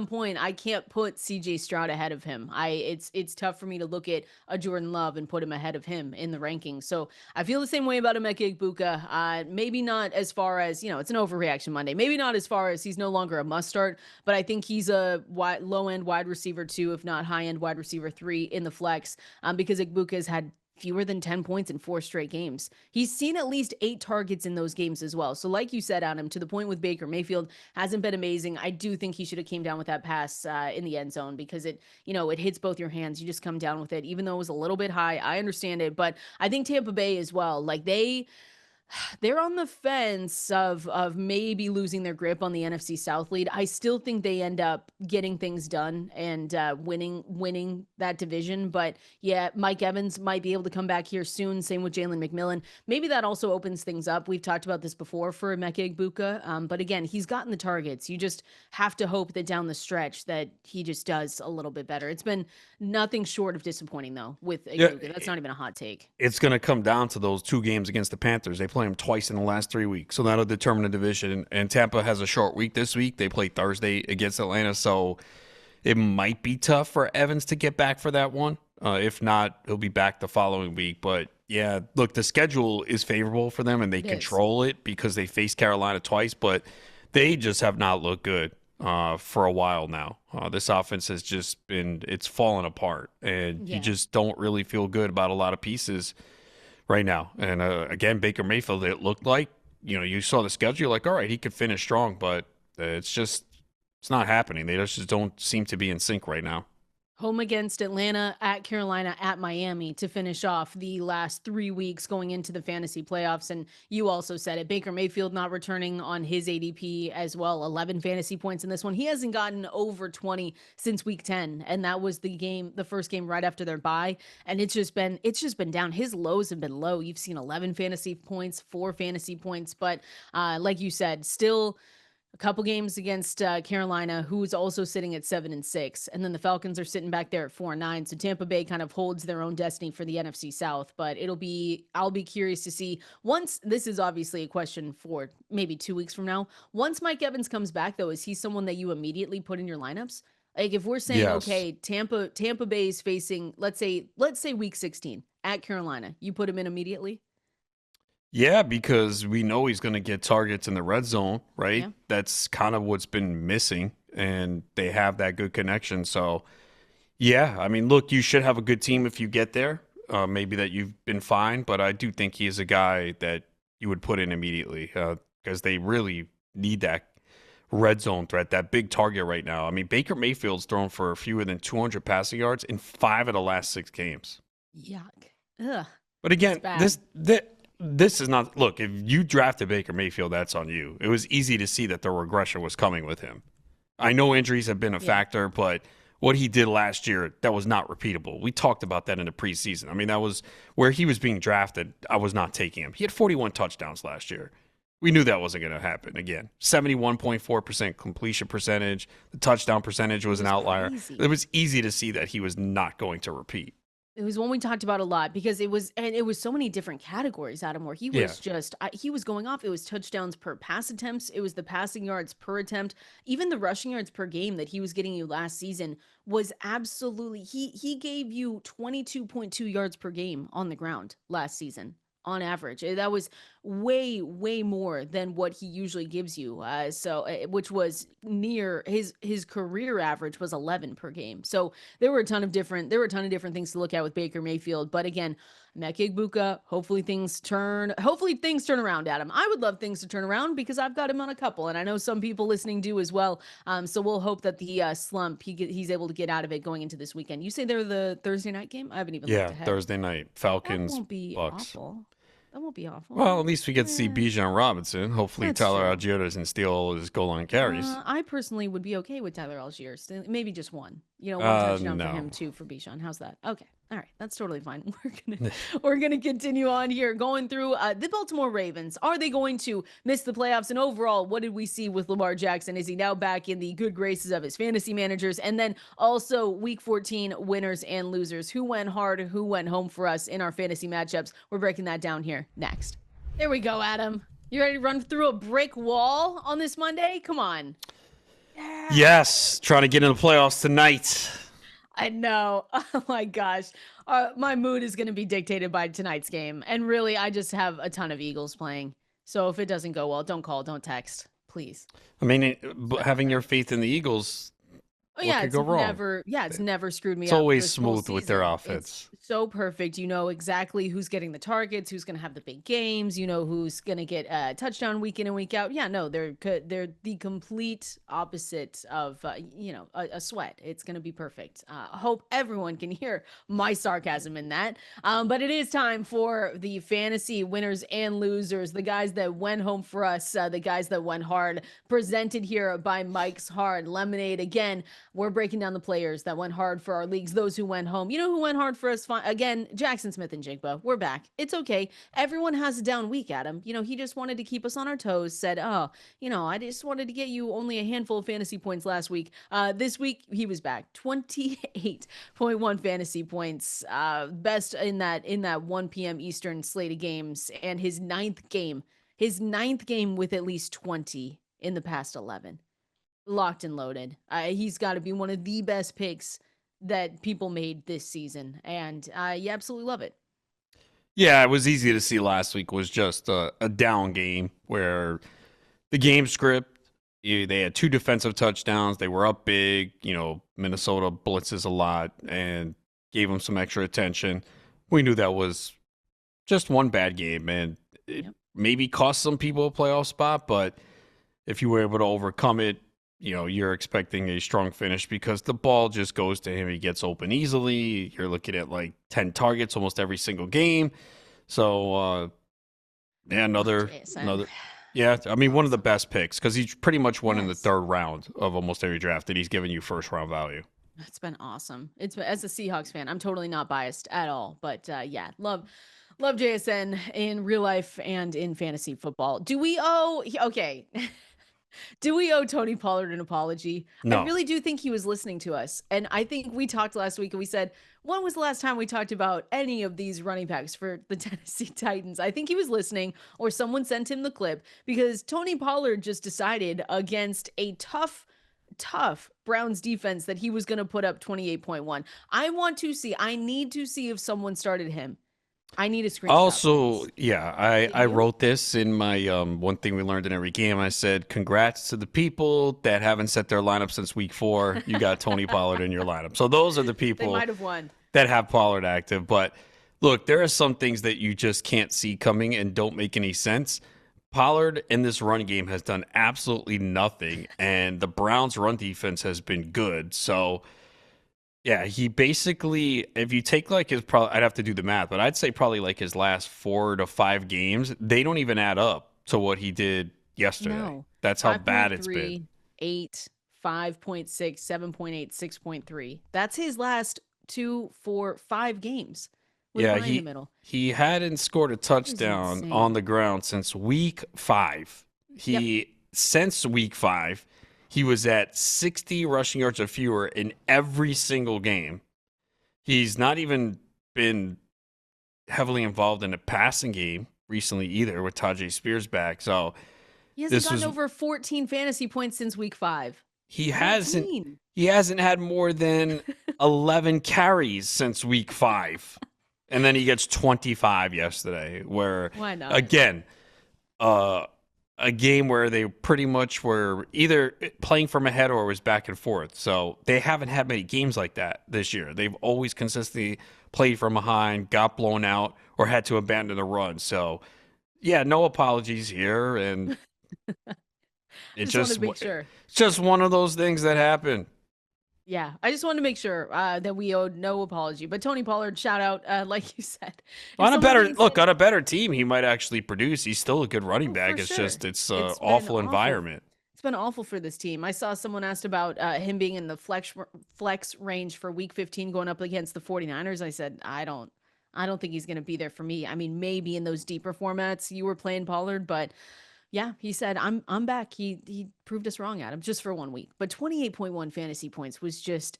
point I can't put CJ Stroud ahead of him. It's tough for me to look at a Jordan Love and put him ahead of him in the rankings. So I feel the same way about Emeka Egbuka. Maybe not as far as it's an overreaction Monday. Maybe not as far as he's no longer a must start, but I think he's a low end wide receiver 2, if not high end wide receiver 3 in the flex, because Egbuka has had fewer than 10 points in 4 straight games. He's seen at least 8 targets in those games as well. So like you said, Adam, to the point with Baker Mayfield hasn't been amazing. I do think he should have came down with that pass in the end zone because it hits both your hands. You just come down with it, even though it was a little bit high. I understand it, but I think Tampa Bay as well. Like they're on the fence of maybe losing their grip on the NFC South lead. I still think they end up getting things done and winning that division. But yeah, Mike Evans might be able to come back here soon. Same with Jalen McMillan. Maybe that also opens things up. We've talked about this before for Emeka Egbuka. But again, he's gotten the targets. You just have to hope that down the stretch that he just does a little bit better. It's been nothing short of disappointing though with Yeah, Egbuka. That's not even a hot take. it's going to come down to those 2 games against the Panthers. They play them twice in the last 3 weeks, so that'll determine the division. And Tampa has a short week this week. They play Thursday against Atlanta, so it might be tough for Evans to get back for that one. If not, he'll be back the following week. But yeah, look, the schedule is favorable for them, and they It is. control it because they faced Carolina twice, but they just have not looked good for a while now. This offense has just it's fallen apart, and you Yeah. just don't really feel good about a lot of pieces right now. And again, Baker Mayfield, it looked like, you saw the schedule, you're like, all right, he could finish strong, but it's not happening. They just don't seem to be in sync right now. Home against Atlanta, at Carolina, at Miami to finish off the last 3 weeks going into the fantasy playoffs. And you also said it. Baker Mayfield not returning on his ADP as well. 11 fantasy points in this one. He hasn't gotten over 20 since week 10. And that was the first game right after their bye. And it's just been down. His lows have been low. You've seen 11 fantasy points, 4 fantasy points. But like you said, still a couple games against Carolina, who's also sitting at 7-6, and then the Falcons are sitting back there at 4-9. So Tampa Bay kind of holds their own destiny for the NFC South. But I'll be curious to see once. This is obviously a question for maybe 2 weeks from now. Once Mike Evans comes back, though, is he someone that you immediately put in your lineups? Like if we're saying, Yes. okay, Tampa Bay is facing, let's say week 16 at Carolina, you put him in immediately. Yeah, because we know he's going to get targets in the red zone, right? Yeah. That's kind of what's been missing, and they have that good connection. So, yeah, I mean, look, you should have a good team if you get there. Maybe that you've been fine, but I do think he is a guy that you would put in immediately because they really need that red zone threat, that big target right now. I mean, Baker Mayfield's thrown for fewer than 200 passing yards in 5 of the last 6 games. Yuck. Ugh. But again, Bad. this is not. Look, if you drafted Baker Mayfield, that's on you. It was easy to see that the regression was coming with him. I know injuries have been a factor, but what he did last year, that was not repeatable. We talked about that in the preseason. I mean, that was where he was being drafted. I was not taking him. He had 41 touchdowns last year. We knew that wasn't going to happen again. 71.4% completion percentage. The touchdown percentage was an outlier. Crazy. It was easy to see that he was not going to repeat. It was one we talked about a lot because it was so many different categories, Adam, where he was he was going off. It was touchdowns per pass attempts. It was the passing yards per attempt. Even the rushing yards per game that he was getting you last season was absolutely, he gave you 22.2 yards per game on the ground last season on average. That was way, way more than what he usually gives you. Which was near his career average was 11 per game. So there were a ton of different things to look at with Baker Mayfield. But again, Emeka Egbuka, hopefully things turn around, Adam. I would love things to turn around because I've got him on a couple, and I know some people listening do as well. So we'll hope that the slump he's able to get out of it going into this weekend. You say they're the Thursday night game? I haven't even looked ahead. Thursday night, Falcons, That won't be Bucks. awful. That won't be awful. Well, at least we get to see Bijan Robinson. Hopefully, That's Tyler true. Algier doesn't steal all his goal line carries. I personally would be okay with Tyler Algier. Maybe just one. One touchdown for him, 2 for Bijan. How's that? Okay. All right. That's totally fine. We're gonna continue on here, going through the Baltimore Ravens. Are they going to miss the playoffs? And overall, what did we see with Lamar Jackson? Is he now back in the good graces of his fantasy managers? And then also week 14 winners and losers. Who went hard? Who went home for us in our fantasy matchups? We're breaking that down here next. There we go, Adam. You ready to run through a brick wall on this Monday? Come on. Yes, trying to get in the playoffs tonight. I know. Oh my gosh. My mood is going to be dictated by tonight's game. And really, I just have a ton of Eagles playing. So if it doesn't go well, don't call, don't text, please. I mean, having your faith in the Eagles, Oh what could go wrong? It's never screwed me It's up. always this whole smooth with their season. offense. It's so perfect. You know exactly who's getting the targets, who's going to have the big games. You know who's going to get a touchdown week in and week out. Yeah, no, they're the complete opposite of a sweat. It's going to be perfect. Hope everyone can hear my sarcasm in that. But it is time for the fantasy winners and losers, the guys that went home for us, the guys that went hard. Presented here by Mike's Hard Lemonade. Again, we're breaking down the players that went hard for our leagues, those who went home. You know who went hard for us? Again, Jaxon, Smith-Njigba. We're back. It's okay. Everyone has a down week, Adam. He just wanted to keep us on our toes, said, I just wanted to get you only a handful of fantasy points last week. This week, he was back. 28.1 fantasy points. Best in that 1 p.m. Eastern slate of games. And his ninth game with at least 20 in the past 11. Locked and loaded. He's got to be one of the best picks that people made this season, and you absolutely love it. Yeah, it was easy to see last week was just a down game where the game script, they had 2 defensive touchdowns. They were up big. Minnesota blitzes a lot and gave them some extra attention. We knew that was just one bad game, and it maybe cost some people a playoff spot, but if you were able to overcome it, you're expecting a strong finish because the ball just goes to him. He gets open easily. You're looking at like 10 targets almost every single game. So, another. Yeah, I mean, one of the best picks because he's pretty much won in the 3rd round of almost every draft that he's given you first round value. It's been awesome. As a Seahawks fan, I'm totally not biased at all. But love JSN in real life and in fantasy football. Do we owe? Okay. Do we owe Tony Pollard an apology? I No. really do think he was listening to us. And I think we talked last week and we said, when was the last time we talked about any of these running backs for the Tennessee Titans? I think he was listening, or someone sent him the clip, because Tony Pollard just decided against a tough Browns defense that he was going to put up 28.1. I need to see if someone started him. I need a screenshot. Also, please. yeah, I wrote this in my one thing we learned in every game. I said, congrats to the people that haven't set their lineup since week 4. You got Tony Pollard in your lineup. So those are the They people might have won. that have Pollard active. But look, there are some things that you just can't see coming and don't make any sense. Pollard in this run game has done absolutely nothing, and the Browns' run defense has been good. So yeah, he basically, if you take like his, I'd have to do the math, but I'd say probably like his last 4 to 5 games, they don't even add up to what he did yesterday. No. That's how bad it's been. 8, 5.6, 7.8, 6.3. That's his last 2, 4, 5 games. With Yeah, Ryan in the middle. he hadn't scored a touchdown on the ground since week 5. Since week 5, he was at 60 rushing yards or fewer in every single game. He's not even been heavily involved in the passing game recently either with Tajay Spears back. So he hasn't gotten over 14 fantasy points since week 5. He hasn't had more than 11 carries since week 5. And then he gets 25 yesterday, where, why not? Again, a game where they pretty much were either playing from ahead or was back and forth. So they haven't had many games like that this year. They've always consistently played from behind, got blown out, or had to abandon the run. So, yeah, no apologies here. And it's just one of those things that happen. Yeah, I just wanted to make sure that we owed no apology. But Tony Pollard, shout out, like you said. On a better team, he might actually produce. He's still a good running back. It's just it's an awful environment. It's been awful for this team. I saw someone asked about him being in the flex range for week 15 going up against the 49ers. I said, I don't think he's going to be there for me. I mean, maybe in those deeper formats you were playing Pollard, but yeah, he said, I'm back. He proved us wrong, Adam, just for 1 week. But 28.1 fantasy points was just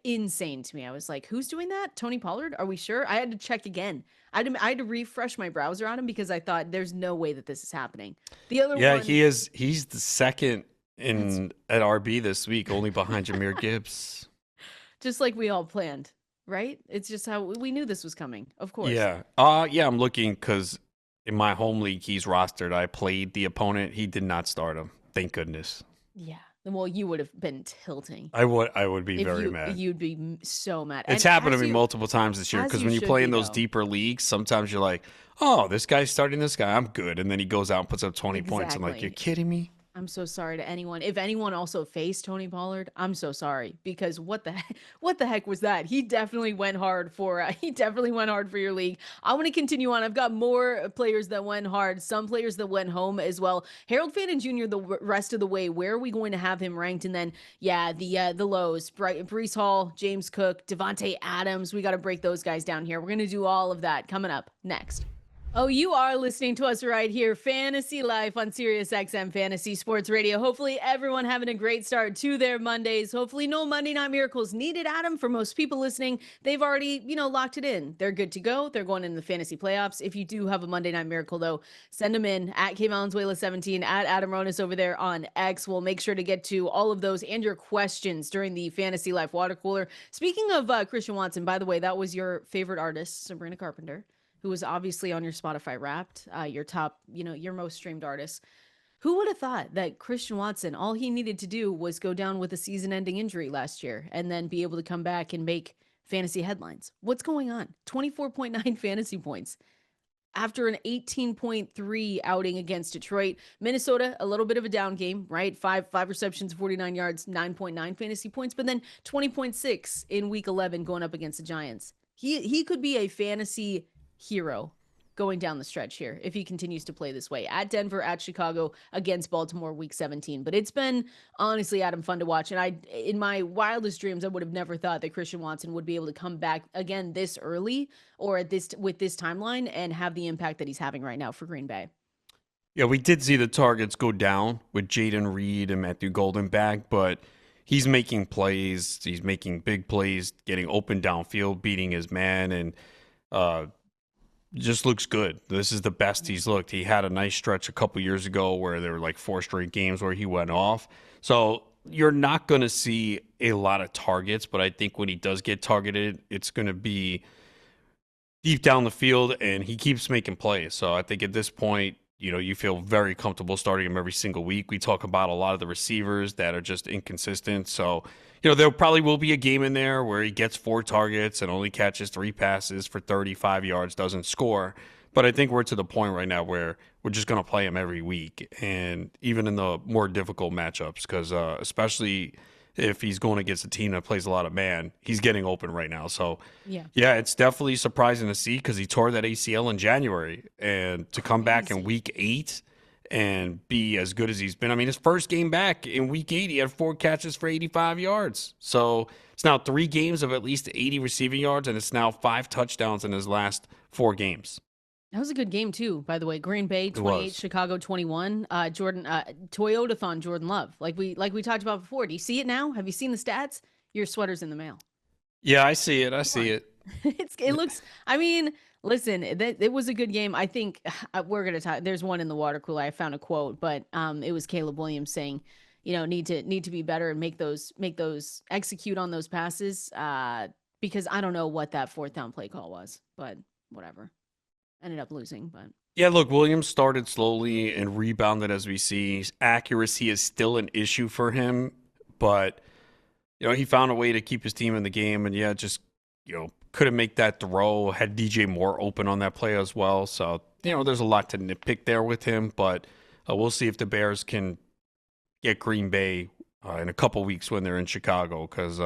insane to me. I was like, who's doing that? Tony Pollard? Are we sure? I had to check again. I had to refresh my browser on him because I thought there's no way that this is happening. The other one, he's the second at RB this week, only behind Jahmyr Gibbs. Just like we all planned, right? It's just how we knew this was coming, of course. Yeah. I'm looking because in my home league, he's rostered. I played the opponent. He did not start him. Thank goodness. Yeah. Well, you would have been tilting. I would be very mad. You'd be so mad. It's happened to me multiple times this year because when you play in those deeper leagues, sometimes you're like, oh, this guy's starting this guy. I'm good. And then he goes out and puts up 20 points. I'm like, you're kidding me? I'm so sorry to anyone. If anyone also faced Tony Pollard, I'm so sorry, because what the heck was that? He definitely went hard for your league. I want to continue on. I've got more players that went hard, some players that went home as well. Harold Fannin Jr. the rest of the way. Where are we going to have him ranked? And then the lows: Breece Hall, James Cook, Devontae Adams. We got to break those guys down here. We're going to do all of that coming up next. Oh, you are listening to us right here, Fantasy Life on Sirius XM Fantasy Sports Radio. Hopefully everyone having a great start to their Mondays. Hopefully no Monday Night Miracles needed, Adam. For most people listening, they've already, locked it in. They're good to go. They're going in the fantasy playoffs. If you do have a Monday Night Miracle, though, send them in at Valenzuela 17, at Adam Ronis over there on X. We'll make sure to get to all of those and your questions during the Fantasy Life Water Cooler. Speaking of Christian Watson, by the way, that was your favorite artist, Sabrina Carpenter, who was obviously on your Spotify Wrapped, your top, your most streamed artist. Who would have thought that Christian Watson, all he needed to do was go down with a season-ending injury last year and then be able to come back and make fantasy headlines? What's going on? 24.9 fantasy points after an 18.3 outing against Detroit. Minnesota, a little bit of a down game, right? Five receptions, 49 yards, 9.9 fantasy points, but then 20.6 in week 11 going up against the Giants. He could be a fantasy hero going down the stretch here if he continues to play this way. At Denver, at Chicago, against Baltimore week 17. But it's been, honestly, Adam, fun to watch. And in my wildest dreams, I would have never thought that Christian Watson would be able to come back again this early or with this timeline and have the impact that he's having right now for Green Bay. Yeah, we did see the targets go down with Jaden Reed and Matthew Golden back, but he's making plays. He's making big plays, getting open downfield, beating his man, and uh, just looks good. This is the best he's looked. He had a nice stretch a couple years ago where there were like 4 straight games where he went off. So you're not going to see a lot of targets, but I think when he does get targeted, it's going to be deep down the field, and he keeps making plays. So I think at this point, you feel very comfortable starting him every single week. We talk about a lot of the receivers that are just inconsistent. So, there probably will be a game in there where he gets 4 targets and only catches 3 passes for 35 yards, doesn't score. But I think we're to the point right now where we're just going to play him every week, and even in the more difficult matchups, because especially if he's going against a team that plays a lot of man, he's getting open right now. So, yeah, it's definitely surprising to see because he tore that ACL in January, and to come back in week 8 and be as good as he's been. I mean, his first game back in week 8, he had 4 catches for 85 yards. So it's now 3 games of at least 80 receiving yards, and it's now 5 touchdowns in his last 4 games. That was a good game too, by the way. Green Bay 28, Chicago 21. Toyotathon Jordan Love. Like we talked about before. Do you see it now? Have you seen the stats? Your sweater's in the mail. Yeah, I see it. I see it. It looks. I mean, listen, it was a good game. I think we're gonna talk. There's one in the water cooler. I found a quote, but it was Caleb Williams saying, need to be better and make those execute on those passes. Because I don't know what that 4th down play call was, but whatever. Ended up losing, but yeah, look, Williams started slowly and rebounded as we see. Accuracy is still an issue for him, but he found a way to keep his team in the game, and just couldn't make that throw. Had DJ Moore open on that play as well, so there's a lot to nitpick there with him, but we'll see if the Bears can get Green Bay in a couple weeks when they're in Chicago, because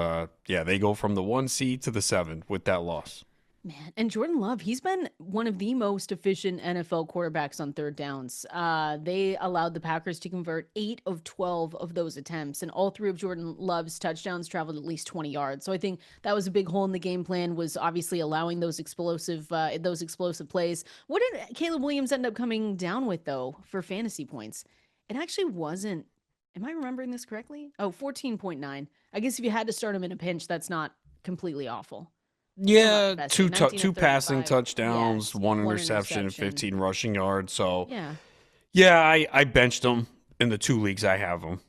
they go from the 1 seed to the 7 with that loss. Man, and Jordan Love, he's been one of the most efficient NFL quarterbacks on 3rd downs. They allowed the Packers to convert 8 of 12 of those attempts, and all 3 of Jordan Love's touchdowns traveled at least 20 yards. So I think that was a big hole in the game plan, was obviously allowing those explosive plays. What did Caleb Williams end up coming down with, though, for fantasy points? It actually wasn't. Am I remembering this correctly? Oh, 14.9. I guess if you had to start him in a pinch, that's not completely awful. Yeah, two passing touchdowns, one interception, 15 rushing yards. So, I benched him in the 2 leagues I have him.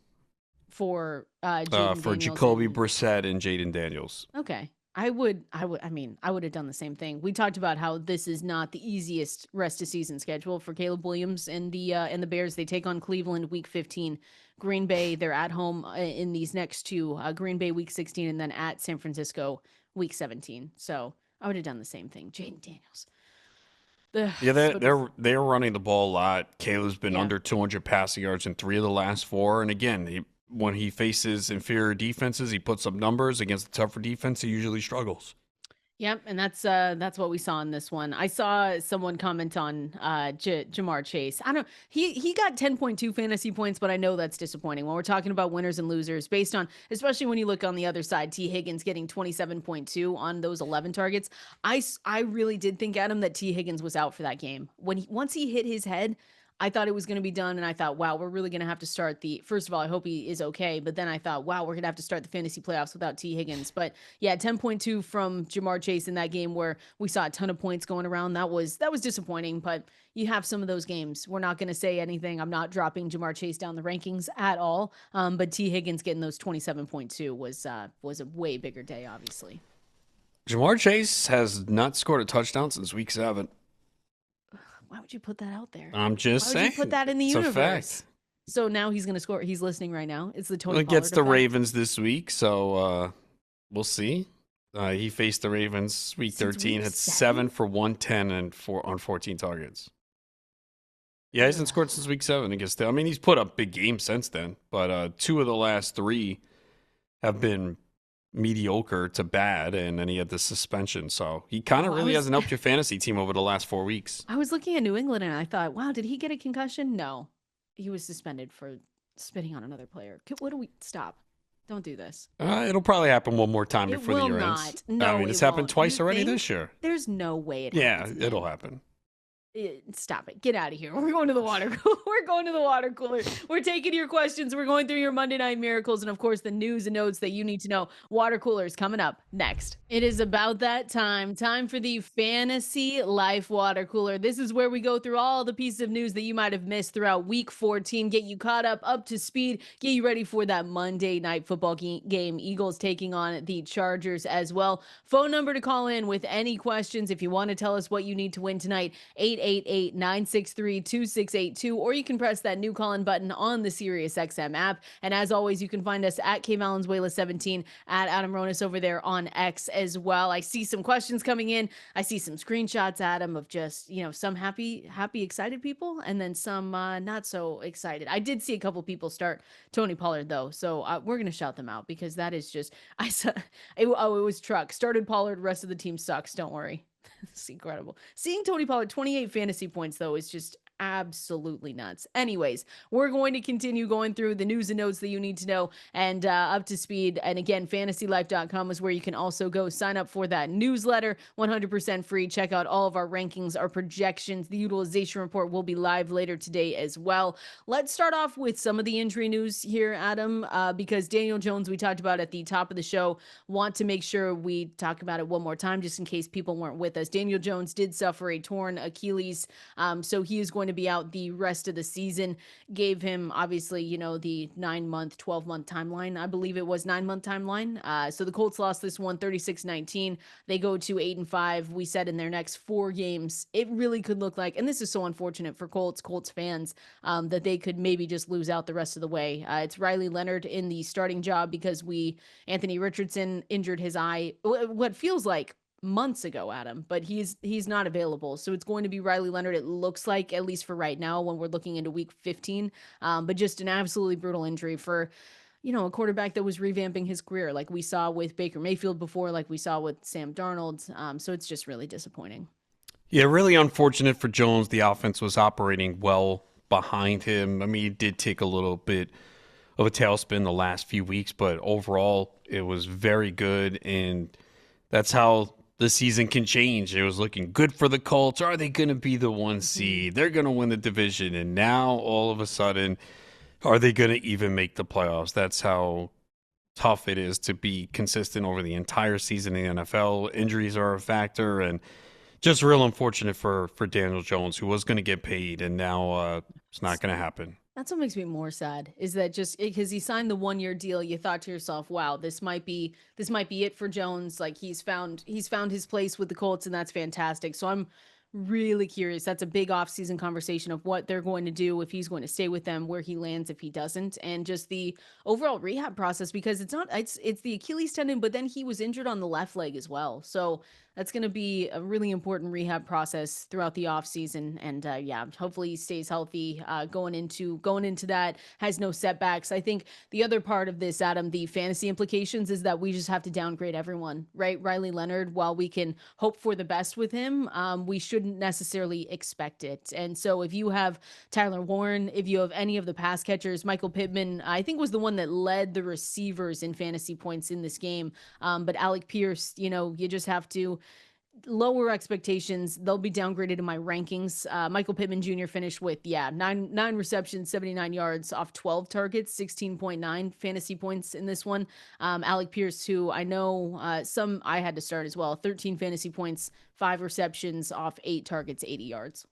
For Jacoby Brissett and Jaden Daniels. Okay. I would have done the same thing. We talked about how this is not the easiest rest of season schedule for Caleb Williams and the Bears. They take on Cleveland week 15, Green Bay, they're at home in these next 2, Green Bay week 16, and then at San Francisco week 17. So I would have done the same thing. Jaden Daniels. They're running the ball a lot. Caleb's been under 200 passing yards in 3 of the last 4. And again, when he faces inferior defenses, he puts up numbers. Against the tougher defense, he usually struggles. Yep, and that's what we saw in this one. I saw someone comment on Jamar Chase. I don't know. He got 10.2 fantasy points, but I know that's disappointing. When we're talking about winners and losers, based on, especially when you look on the other side, T. Higgins getting 27.2 on those 11 targets. I really did think, Adam, that T. Higgins was out for that game. Once he hit his head, I thought it was going to be done, and I thought, wow, we're really going to have to start first of all, I hope he is okay, but then I thought, wow, we're going to have to start the fantasy playoffs without T. Higgins. But yeah, 10.2 from Jamar Chase in that game where we saw a ton of points going around. That was disappointing, but you have some of those games. We're not going to say anything. I'm not dropping Jamar Chase down the rankings at all, but T. Higgins getting those 27.2 was a way bigger day, obviously. Jamar Chase has not scored a touchdown since week 7. Why would you put that out there? I'm just saying. Why would you put that in the universe? A fact. So now he's going to score. He's listening right now. It's the Tony Pollard against the effect. Ravens this week, so we'll see. He faced the Ravens week 13, had 7 for 110 and on 14 targets. Yeah, he hasn't scored since week 7 against them. I mean, he's put up big games since then, but 2 of the last 3 have been mediocre to bad, and then he had the suspension, so he kind of really hasn't helped your fantasy team over the last 4 weeks. I was looking at New England and I thought, wow, did he get a concussion? No, he was suspended for spitting on another player. What do we stop? Don't do this. It'll probably happen one more time before the year ends. No, I mean, it's happened twice already this year. There's no way it'll happen. Stop it. Get out of here. We're going to the water cooler. We're going to the water cooler. We're taking your questions. We're going through your Monday Night Miracles and, of course, the news and notes that you need to know. Water cooler is coming up next. It is about that time. Time for the Fantasy Life Water Cooler. This is where we go through all the pieces of news that you might have missed throughout week 14, get you caught up to speed, get you ready for that Monday Night Football game. Eagles taking on the Chargers as well. Phone number to call in with any questions if you want to tell us what you need to win tonight. 888-963-2682, or you can press that new call-in button on the Sirius XM app. And as always, you can find us at Valenzuela 17 at Adam Ronis over there on X as well. I see some questions coming in. I see some screenshots, Adam, of just, some happy, excited people, and then some not so excited. I did see a couple people start Tony Pollard though, so we're gonna shout them out because that is just I saw it was truck started Pollard. Rest of the team sucks. Don't worry. It's incredible. Seeing Tony Pollard 28 fantasy points though is just absolutely nuts. Anyways, we're going to continue going through the news and notes that you need to know and up to speed. And again, fantasylife.com is where you can also go sign up for that newsletter, 100% free. Check out all of our rankings, our projections. The utilization report will be live later today as well. Let's start off with some of the injury news here, Adam, because Daniel Jones, we talked about at the top of the show, want to make sure we talk about it one more time just in case people weren't with us. Daniel Jones did suffer a torn Achilles, so he is going to be out the rest of the season. Gave him obviously, the 9-month, 12-month timeline. I believe it was 9-month timeline. So the Colts lost this one 36-19. They go to 8-5. We said in their next 4 games, it really could look like, and this is so unfortunate for Colts fans, that they could maybe just lose out the rest of the way. It's Riley Leonard in the starting job because Anthony Richardson injured his eye, what feels like months ago, Adam, but he's not available. So it's going to be Riley Leonard, it looks like, at least for right now when we're looking into week 15. But just an absolutely brutal injury for, a quarterback that was revamping his career, like we saw with Baker Mayfield before, like we saw with Sam Darnold. So it's just really disappointing. Yeah, really unfortunate for Jones. The offense was operating well behind him. I mean, it did take a little bit of a tailspin the last few weeks, but overall it was very good. And that's how the season can change. It was looking good for the Colts. Are they going to be the 1 seed? They're going to win the division. And now all of a sudden, are they going to even make the playoffs? That's how tough it is to be consistent over the entire season in the NFL. Injuries are a factor, and just real unfortunate for Daniel Jones, who was going to get paid, and now it's not going to happen. That's what makes me more sad, is that just because he signed the 1-year deal, you thought to yourself, wow, this might be it for Jones. Like he's found his place with the Colts, and that's fantastic. So I'm really curious. That's a big offseason conversation of what they're going to do, if he's going to stay with them, where he lands if he doesn't, and just the overall rehab process, because it's the Achilles tendon, but then he was injured on the left leg as well. So that's going to be a really important rehab process throughout the offseason. And hopefully he stays healthy going into that, has no setbacks. I think the other part of this, Adam, the fantasy implications, is that we just have to downgrade everyone, right? Riley Leonard, while we can hope for the best with him, we shouldn't necessarily expect it. And so if you have Tyler Warren, if you have any of the pass catchers, Michael Pittman, I think was the one that led the receivers in fantasy points in this game. But Alec Pierce, you just have to lower expectations. They'll be downgraded in my rankings. Michael Pittman Jr. finished with nine receptions, 79 yards off 12 targets, 16.9 fantasy points in this one. Alec Pierce, who I know I had to start as well, 13 fantasy points, 5 receptions off 8 targets, 80 yards.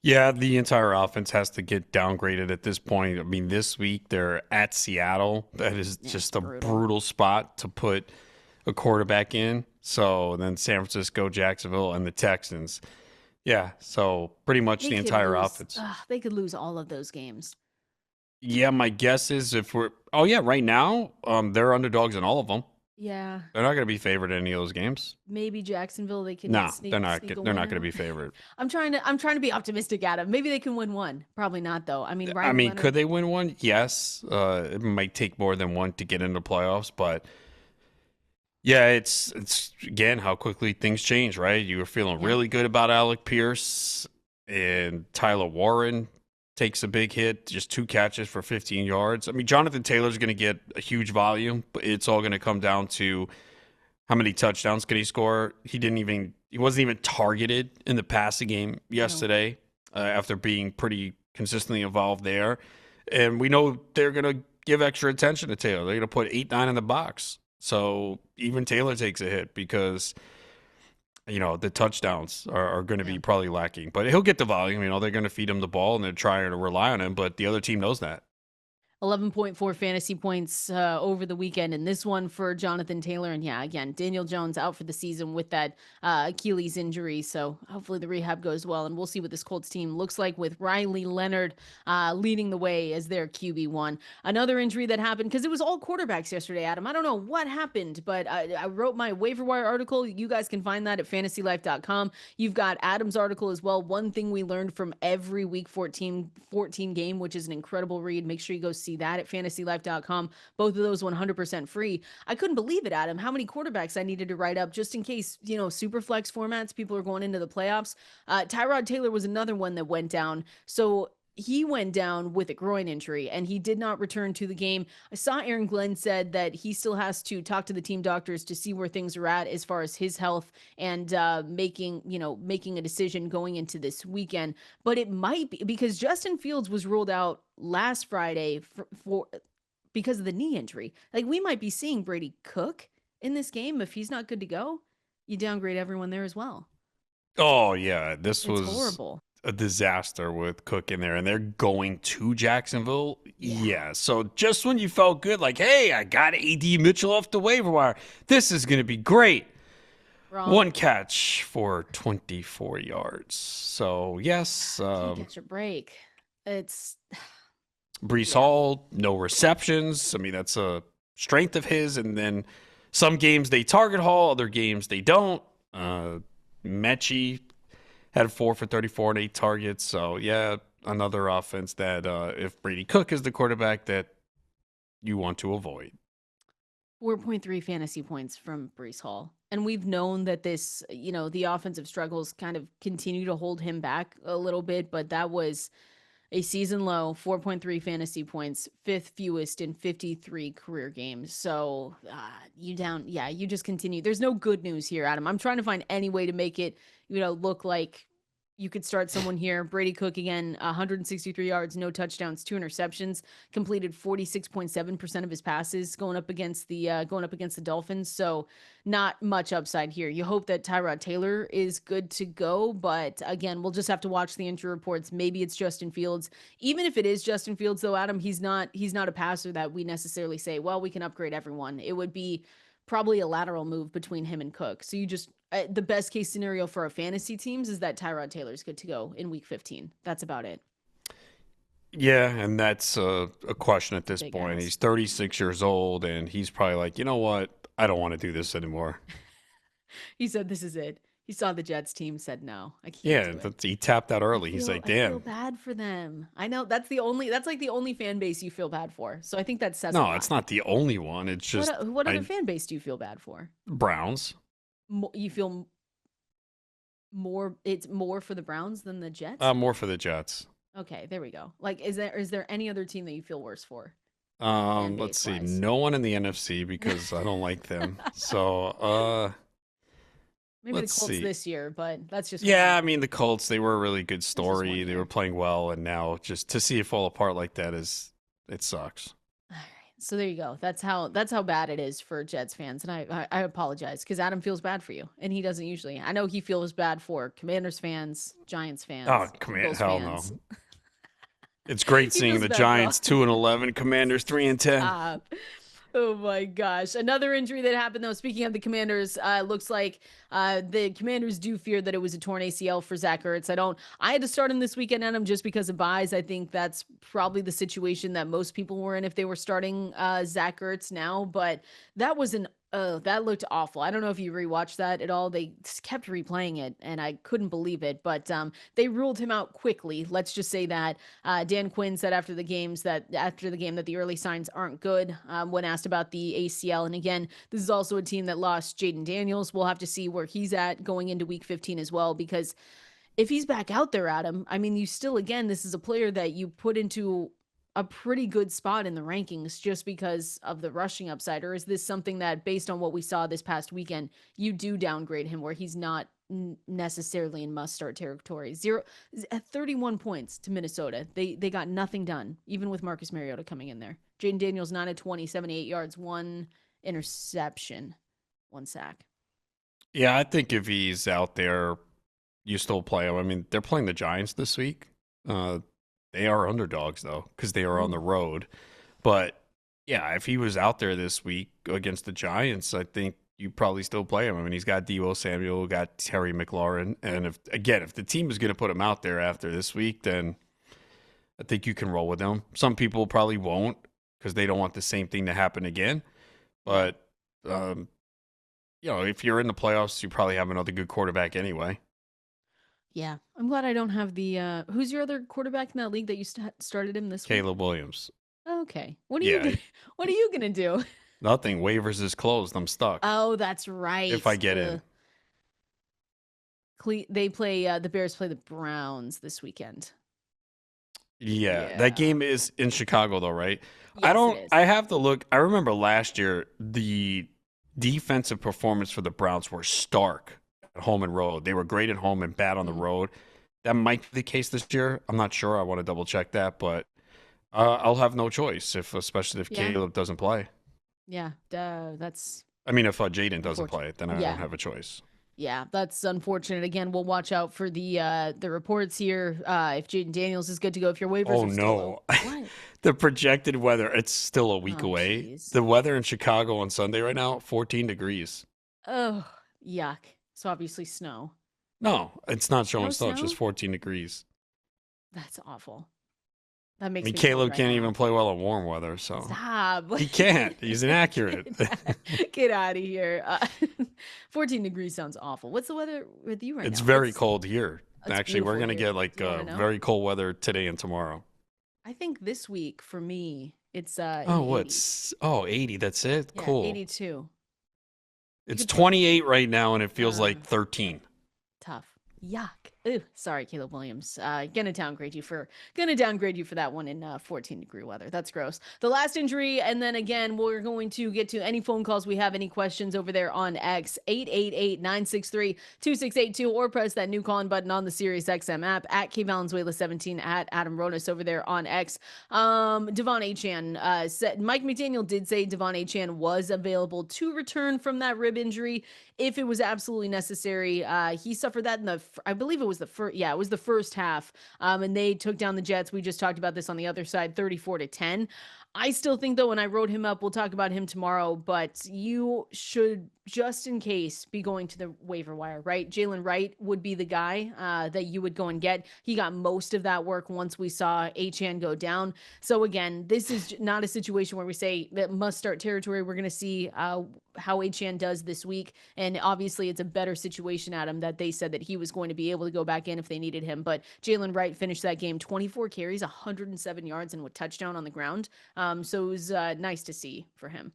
Yeah, the entire offense has to get downgraded at this point. I mean, this week they're at Seattle. That is just a brutal spot to put a quarterback in. So then San Francisco, Jacksonville, and the Texans. Yeah, so pretty much the entire offense. They could lose all of those games. Yeah, my guess is right now, they're underdogs in all of them. Yeah. They're not going to be favored in any of those games. Maybe Jacksonville, they can. No, they're not. They're not going to be favored. I'm trying to be optimistic, Adam. Maybe they can win one. Probably not, though. I mean, could they win one? Yes. It might take more than one to get into playoffs, but yeah, it's again how quickly things change, right? You were feeling really good about Alec Pierce, and Tyler Warren takes a big hit, just 2 catches for 15 yards. I mean, Jonathan Taylor's going to get a huge volume, but it's all going to come down to how many touchdowns can he score. He He wasn't even targeted in the passing game yesterday after being pretty consistently involved there. And we know they're going to give extra attention to Taylor. They're going to put 8-9 in the box. So even Taylor takes a hit because, the touchdowns are going to be probably lacking. But he'll get the volume. They're going to feed him the ball and they're trying to rely on him. But the other team knows that. 11.4 fantasy points over the weekend, and this one for Jonathan Taylor. And again, Daniel Jones out for the season with that Achilles injury. So hopefully the rehab goes well, and we'll see what this Colts team looks like with Riley Leonard leading the way as their QB1. Another injury that happened because it was all quarterbacks yesterday, Adam. I don't know what happened, but I wrote my waiver wire article. You guys can find that at fantasylife.com. You've got Adam's article as well. One thing we learned from every week 14 game, which is an incredible read. Make sure you go see that at fantasylife.com. Both of those 100% free. I couldn't believe it, Adam, how many quarterbacks I needed to write up just in case, super flex formats, people are going into the playoffs. Tyrod Taylor was another one that went down. So he went down with a groin injury and he did not return to the game. I saw Aaron Glenn said that he still has to talk to the team doctors to see where things are at as far as his health and making a decision going into this weekend. But it might be because Justin Fields was ruled out last Friday for because of the knee injury. Like we might be seeing Brady Cook in this game if he's not good to go. You downgrade everyone there as well. Oh yeah, this was horrible. A disaster with Cook in there, and they're going to Jacksonville. Yeah. So just when you felt good, like, hey, I got A.D. Mitchell off the waiver wire. This is going to be great. Wrong. One catch for 24 yards. So, yes. Catch a break. It's Brees Hall, no receptions. I mean, that's a strength of his. And then some games they target Hall, other games they don't. Mechie had 4 for 34 and 8 targets. So, yeah, another offense that if Brady Cook is the quarterback that you want to avoid. 4.3 fantasy points from Brees Hall. And we've known that this, the offensive struggles kind of continue to hold him back a little bit, but that was a season low, 4.3 fantasy points, 5th fewest in 53 career games. So you just continue. There's no good news here, Adam. I'm trying to find any way to make it, look like you could start someone here. Brady Cook again, 163 yards, no touchdowns, 2 interceptions, completed 46.7% of his passes going up against the Dolphins. So not much upside here. You hope that Tyrod Taylor is good to go, but again, we'll just have to watch the injury reports. Maybe it's Justin Fields. Even if it is Justin Fields, though, Adam, he's not a passer that we necessarily say, well, we can upgrade everyone. It would be probably a lateral move between him and Cook. So you just the best case scenario for our fantasy teams is that Tyrod Taylor's good to go in week 15. That's about it. Yeah, and that's a question at this point. Ass. He's 36 years old, and he's probably like, you know what? I don't want to do this anymore. He said, this is it. He saw the Jets team, said, no, I can't do it. He tapped out early. He's like, damn. I feel bad for them. I know that's like the only fan base you feel bad for. So I think that says no, it's not the only one. It's just what other fan base do you feel bad for? Browns. You feel more? It's more for the Browns than the Jets. More for the Jets. Okay, there we go. Like, is there any other team that you feel worse for? Let's see. No one in the NFC because I don't like them. So, maybe the Colts this year, but that's just I mean the Colts. They were a really good story. They were playing well, and now just to see it fall apart like that it sucks. All right, so there you go. That's how bad it is for Jets fans, and I apologize because Adam feels bad for you, and he doesn't usually. I know he feels bad for Commanders fans, Giants fans. Oh, hell fans. No. It's great seeing the Giants 2-11, Commanders 3-10. Oh my gosh. Another injury that happened though. Speaking of the Commanders, looks like the Commanders do fear that it was a torn ACL for Zach Ertz. I had to start him this weekend on him just because of buys. I think that's probably the situation that most people were in if they were starting Zach Ertz now, but that was that looked awful. I don't know if you rewatched that at all. They just kept replaying it, and I couldn't believe it. But they ruled him out quickly. Let's just say that Dan Quinn said after the game that the early signs aren't good when asked about the ACL. And again, this is also a team that lost Jaden Daniels. We'll have to see where he's at going into Week 15 as well, because if he's back out there, Adam, I mean, this is a player that you put into a pretty good spot in the rankings just because of the rushing upside? Or is this something that, based on what we saw this past weekend, you do downgrade him where he's not necessarily in must-start territory. 31 points to Minnesota. They got nothing done, even with Marcus Mariota coming in there. Jaden Daniels 9 of 20, 78 yards, 1 interception, 1 sack. Yeah, I think if he's out there, you still play him. I mean, they're playing the Giants this week. They are underdogs though, because they are on the road. But yeah, if he was out there this week against the Giants, I think you probably still play him. I mean, he's got Deebo Samuel, got Terry McLaurin, and if the team is going to put him out there after this week, then I think you can roll with him. Some people probably won't because they don't want the same thing to happen again. But if you're in the playoffs, you probably have another good quarterback anyway. Yeah, I'm glad I don't have the. Who's your other quarterback in that league that you started him this week? Caleb Williams. Okay, what are you gonna do? Nothing. Waivers is closed. I'm stuck. Oh, that's right. If I get in. They play the Bears play the Browns this weekend. Yeah, that game is in Chicago though, right? Yes, I have to look. I remember last year the defensive performance for the Browns were stark at home and road. They were great at home and bad on the road. That might be the case this year. I'm not sure. I want to double check that, but I'll have no choice especially if Caleb doesn't play. Yeah, that's. I mean, if Jaden doesn't play, then I don't have a choice. Yeah, that's unfortunate. Again, we'll watch out for the reports here. If Jaden Daniels is good to go, if your waivers. Oh no! What? The projected weather. It's still a week away. Geez. The weather in Chicago on Sunday right now, 14 degrees. Oh, yuck! So obviously snow. No, it's not showing snow. It's just 14 degrees. That's awful. That makes. I mean, Caleb can't even play well in warm weather, so stop. He can't. He's inaccurate. Get out of here. 14 degrees sounds awful. What's the weather with you right now? It's very cold here. Actually, we're gonna get like very cold weather today and tomorrow. I think this week for me, it's 80. That's it. Yeah, cool. 82. It's 28 right now, and it feels like 13. Tough. Yuck. Ooh, sorry, Caleb Williams. Gonna downgrade you for that one in 14-degree weather. That's gross. The last injury, and then again, we're going to get to any phone calls we have, any questions over there on X, 888-963-2682, or press that new call-in button on the Sirius XM app at Valenzuela 17 at Adam Ronis over there on X. Devon Achane said Mike McDaniel did say Devon Achane was available to return from that rib injury if it was absolutely necessary. He suffered that in I believe it was the first half. And they took down the Jets. We just talked about this on the other side, 34-10. I still think, though, when I wrote him up, we'll talk about him tomorrow, but you should, just in case, be going to the waiver wire, right? Jalen Wright would be the guy that you would go and get. He got most of that work once we saw Achane go down. So, again, this is not a situation where we say that must start territory. We're going to see how Achane does this week. And obviously, it's a better situation, Adam, that they said that he was going to be able to go back in if they needed him. But Jalen Wright finished that game 24 carries, 107 yards, and with touchdown on the ground. So it was nice to see for him.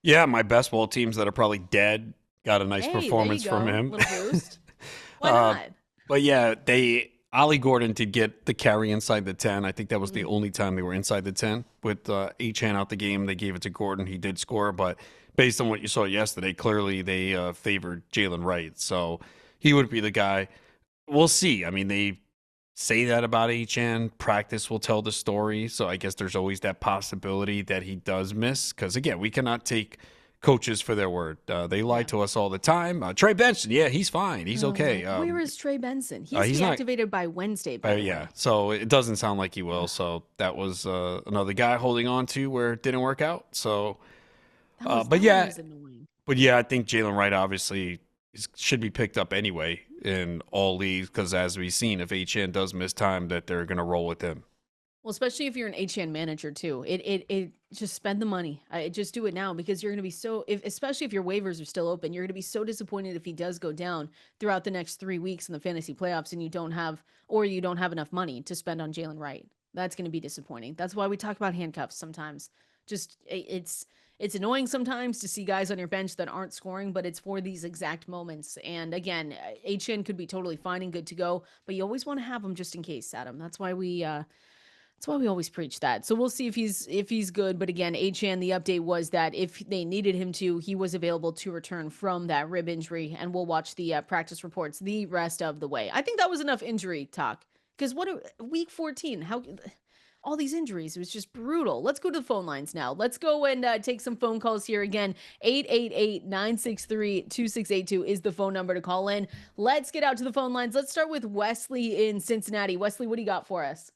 Yeah, my best ball teams that are probably dead got a nice performance from him. Little boost. Why not? But yeah, Ollie Gordon did get the carry inside the 10. I think that was the only time they were inside the 10. With Achane out the game, they gave it to Gordon. He did score, but based on what you saw yesterday, clearly they favored Jalen Wright. So he would be the guy. We'll see. I mean, they say that about Achane. Practice will tell the story. So I guess there's always that possibility that he does miss. Because, again, we cannot take coaches for their word. They lie to us all the time. Trey Benson, yeah, he's fine. He's okay. Where is Trey Benson? He's deactivated by Wednesday, by the way. So it doesn't sound like he will. So that was another guy holding on to where it didn't work out. So, was annoying. But yeah, I think Jalen Wright obviously should be picked up anyway in all leagues because, as we've seen, if Achane does miss time, that they're going to roll with him. Well, especially if you're an Achane manager too, it just spend the money. Just do it now because you're going to be especially if your waivers are still open, you're going to be so disappointed if he does go down throughout the next 3 weeks in the fantasy playoffs and you don't have enough money to spend on Jalen Wright. That's going to be disappointing. That's why we talk about handcuffs sometimes. Just it's annoying sometimes to see guys on your bench that aren't scoring, but it's for these exact moments. And again, Achane could be totally fine and good to go, but you always want to have them just in case, Adam. That's why we That's why we always preach that. So we'll see if he's good. But again, Achan, the update was that if they needed him to, he was available to return from that rib injury, and we'll watch the practice reports the rest of the way. I think that was enough injury talk because week 14, how all these injuries, it was just brutal. Let's go to the phone lines now. Let's go and take some phone calls here. Again, 888-963-2682 is the phone number to call in. Let's get out to the phone lines. Let's start with Wesley in Cincinnati. Wesley, what do you got for us?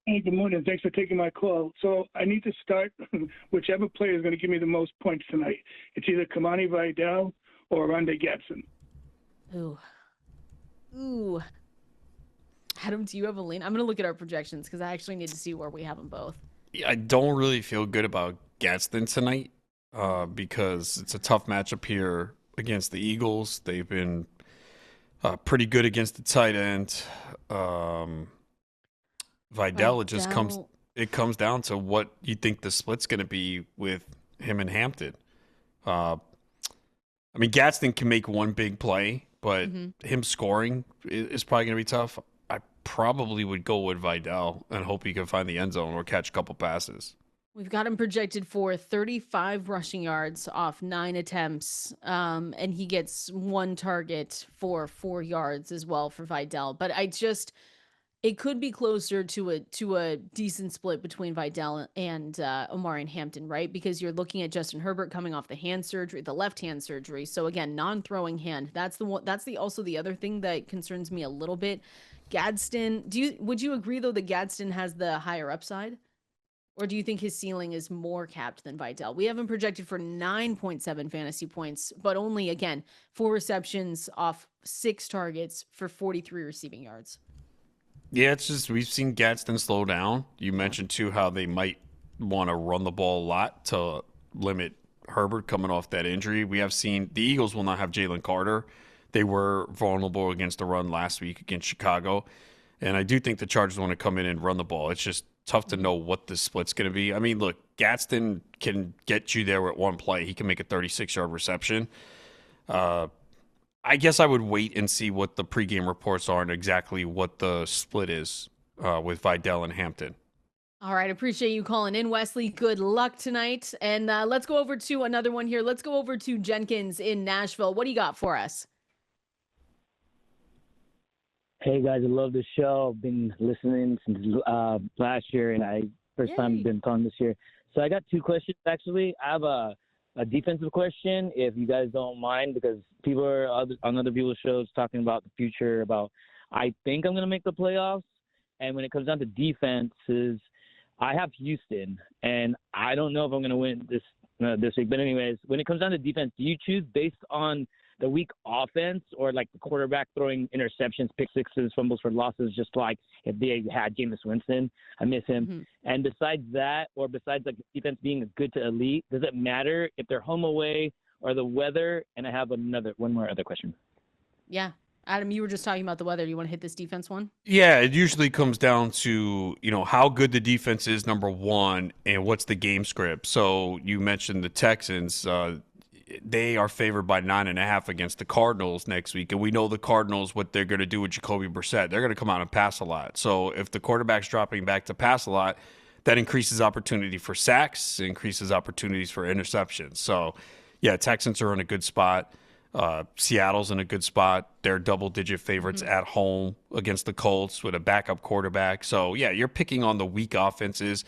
Hey, good morning. Thanks for taking my call. So I need to start whichever player is going to give me the most points tonight. It's either Kamani Vidal or Rondé Gatson. Ooh. Adam, do you have a lean? I'm going to look at our projections because I actually need to see where we have them both. Yeah, I don't really feel good about Gadsden tonight because it's a tough matchup here against the Eagles. They've been pretty good against the tight end. Vidal, it comes down to what you think the split's going to be with him and Hampton. I mean, Gadsden can make one big play, but him scoring is probably going to be tough. I probably would go with Vidal and hope he can find the end zone or catch a couple passes. We've got him projected for 35 rushing yards off 9 attempts, and he gets 1 target for 4 yards as well for Vidal. But it could be closer to a decent split between Vidal and Omari and Hampton, right? Because you're looking at Justin Herbert coming off the left hand surgery. So again, non-throwing hand. That's also the other thing that concerns me a little bit. Gadsden, would you agree though that Gadsden has the higher upside? Or do you think his ceiling is more capped than Vidal? We have him projected for 9.7 fantasy points, but only, again, 4 receptions off 6 targets for 43 receiving yards. Yeah, it's just we've seen Gadsden slow down. You mentioned, too, how they might want to run the ball a lot to limit Herbert coming off that injury. We have seen the Eagles will not have Jalen Carter. They were vulnerable against the run last week against Chicago. And I do think the Chargers want to come in and run the ball. It's just tough to know what the split's going to be. I mean, look, Gadsden can get you there with one play. He can make a 36-yard reception. I guess I would wait and see what the pregame reports are and exactly what the split is with Vidal and Hampton. All right. Appreciate you calling in, Wesley. Good luck tonight. And let's go over to another one here. Let's go over to Jenkins in Nashville. What do you got for us? Hey, guys, I love the show. I've been listening since last year, and first time been calling this year. So I got 2 questions, actually. I have a defensive question, if you guys don't mind, because people are on other people's shows talking about the future, about I think I'm going to make the playoffs. And when it comes down to defenses, I have Houston, and I don't know if I'm going to win this week. But anyways, when it comes down to defense, do you choose based on the weak offense or like the quarterback throwing interceptions, pick sixes, fumbles for losses, just like if they had Jameis Winston? I miss him. Mm-hmm. And besides that, or besides like the defense being good to elite, does it matter if they're home away or the weather? And I have one more other question. Yeah. Adam, you were just talking about the weather. You want to hit this defense one? Yeah, it usually comes down to, how good the defense is, number one, and what's the game script. So you mentioned the Texans. They are favored by 9.5 against the Cardinals next week. And we know the Cardinals, what they're going to do with Jacoby Brissett. They're going to come out and pass a lot. So if the quarterback's dropping back to pass a lot, that increases opportunity for sacks, increases opportunities for interceptions. So, yeah, Texans are in a good spot. Seattle's in a good spot. They're double-digit favorites at home against the Colts with a backup quarterback. So, yeah, you're picking on the weak offenses,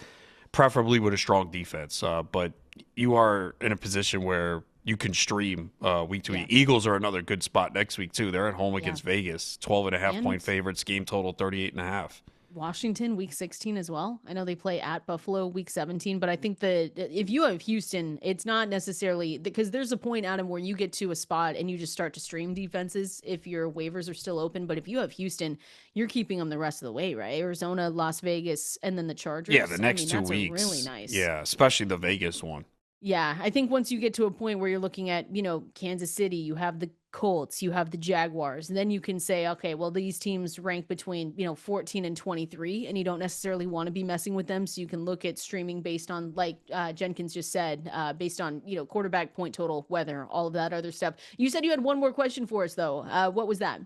preferably with a strong defense. But you are in a position where you can stream week to week. Eagles are another good spot next week, too. They're at home against Vegas. 12.5-point favorites, game total 38.5. Washington, week 16 as well. I know they play at Buffalo week 17, but I think that if you have Houston, it's not necessarily because there's a point, Adam, where you get to a spot and you just start to stream defenses if your waivers are still open. But if you have Houston, you're keeping them the rest of the way, right? Arizona, Las Vegas, and then the Chargers. Yeah, the next 2 that's weeks. Really nice. Yeah, especially the Vegas one. Yeah, I think once you get to a point where you're looking at, Kansas City, you have the Colts, you have the Jaguars, and then you can say, okay, well, these teams rank between, 14 and 23, and you don't necessarily want to be messing with them. So you can look at streaming based on, like Jenkins just said, based on, quarterback, point total, weather, all of that other stuff. You said you had one more question for us, though. What was that?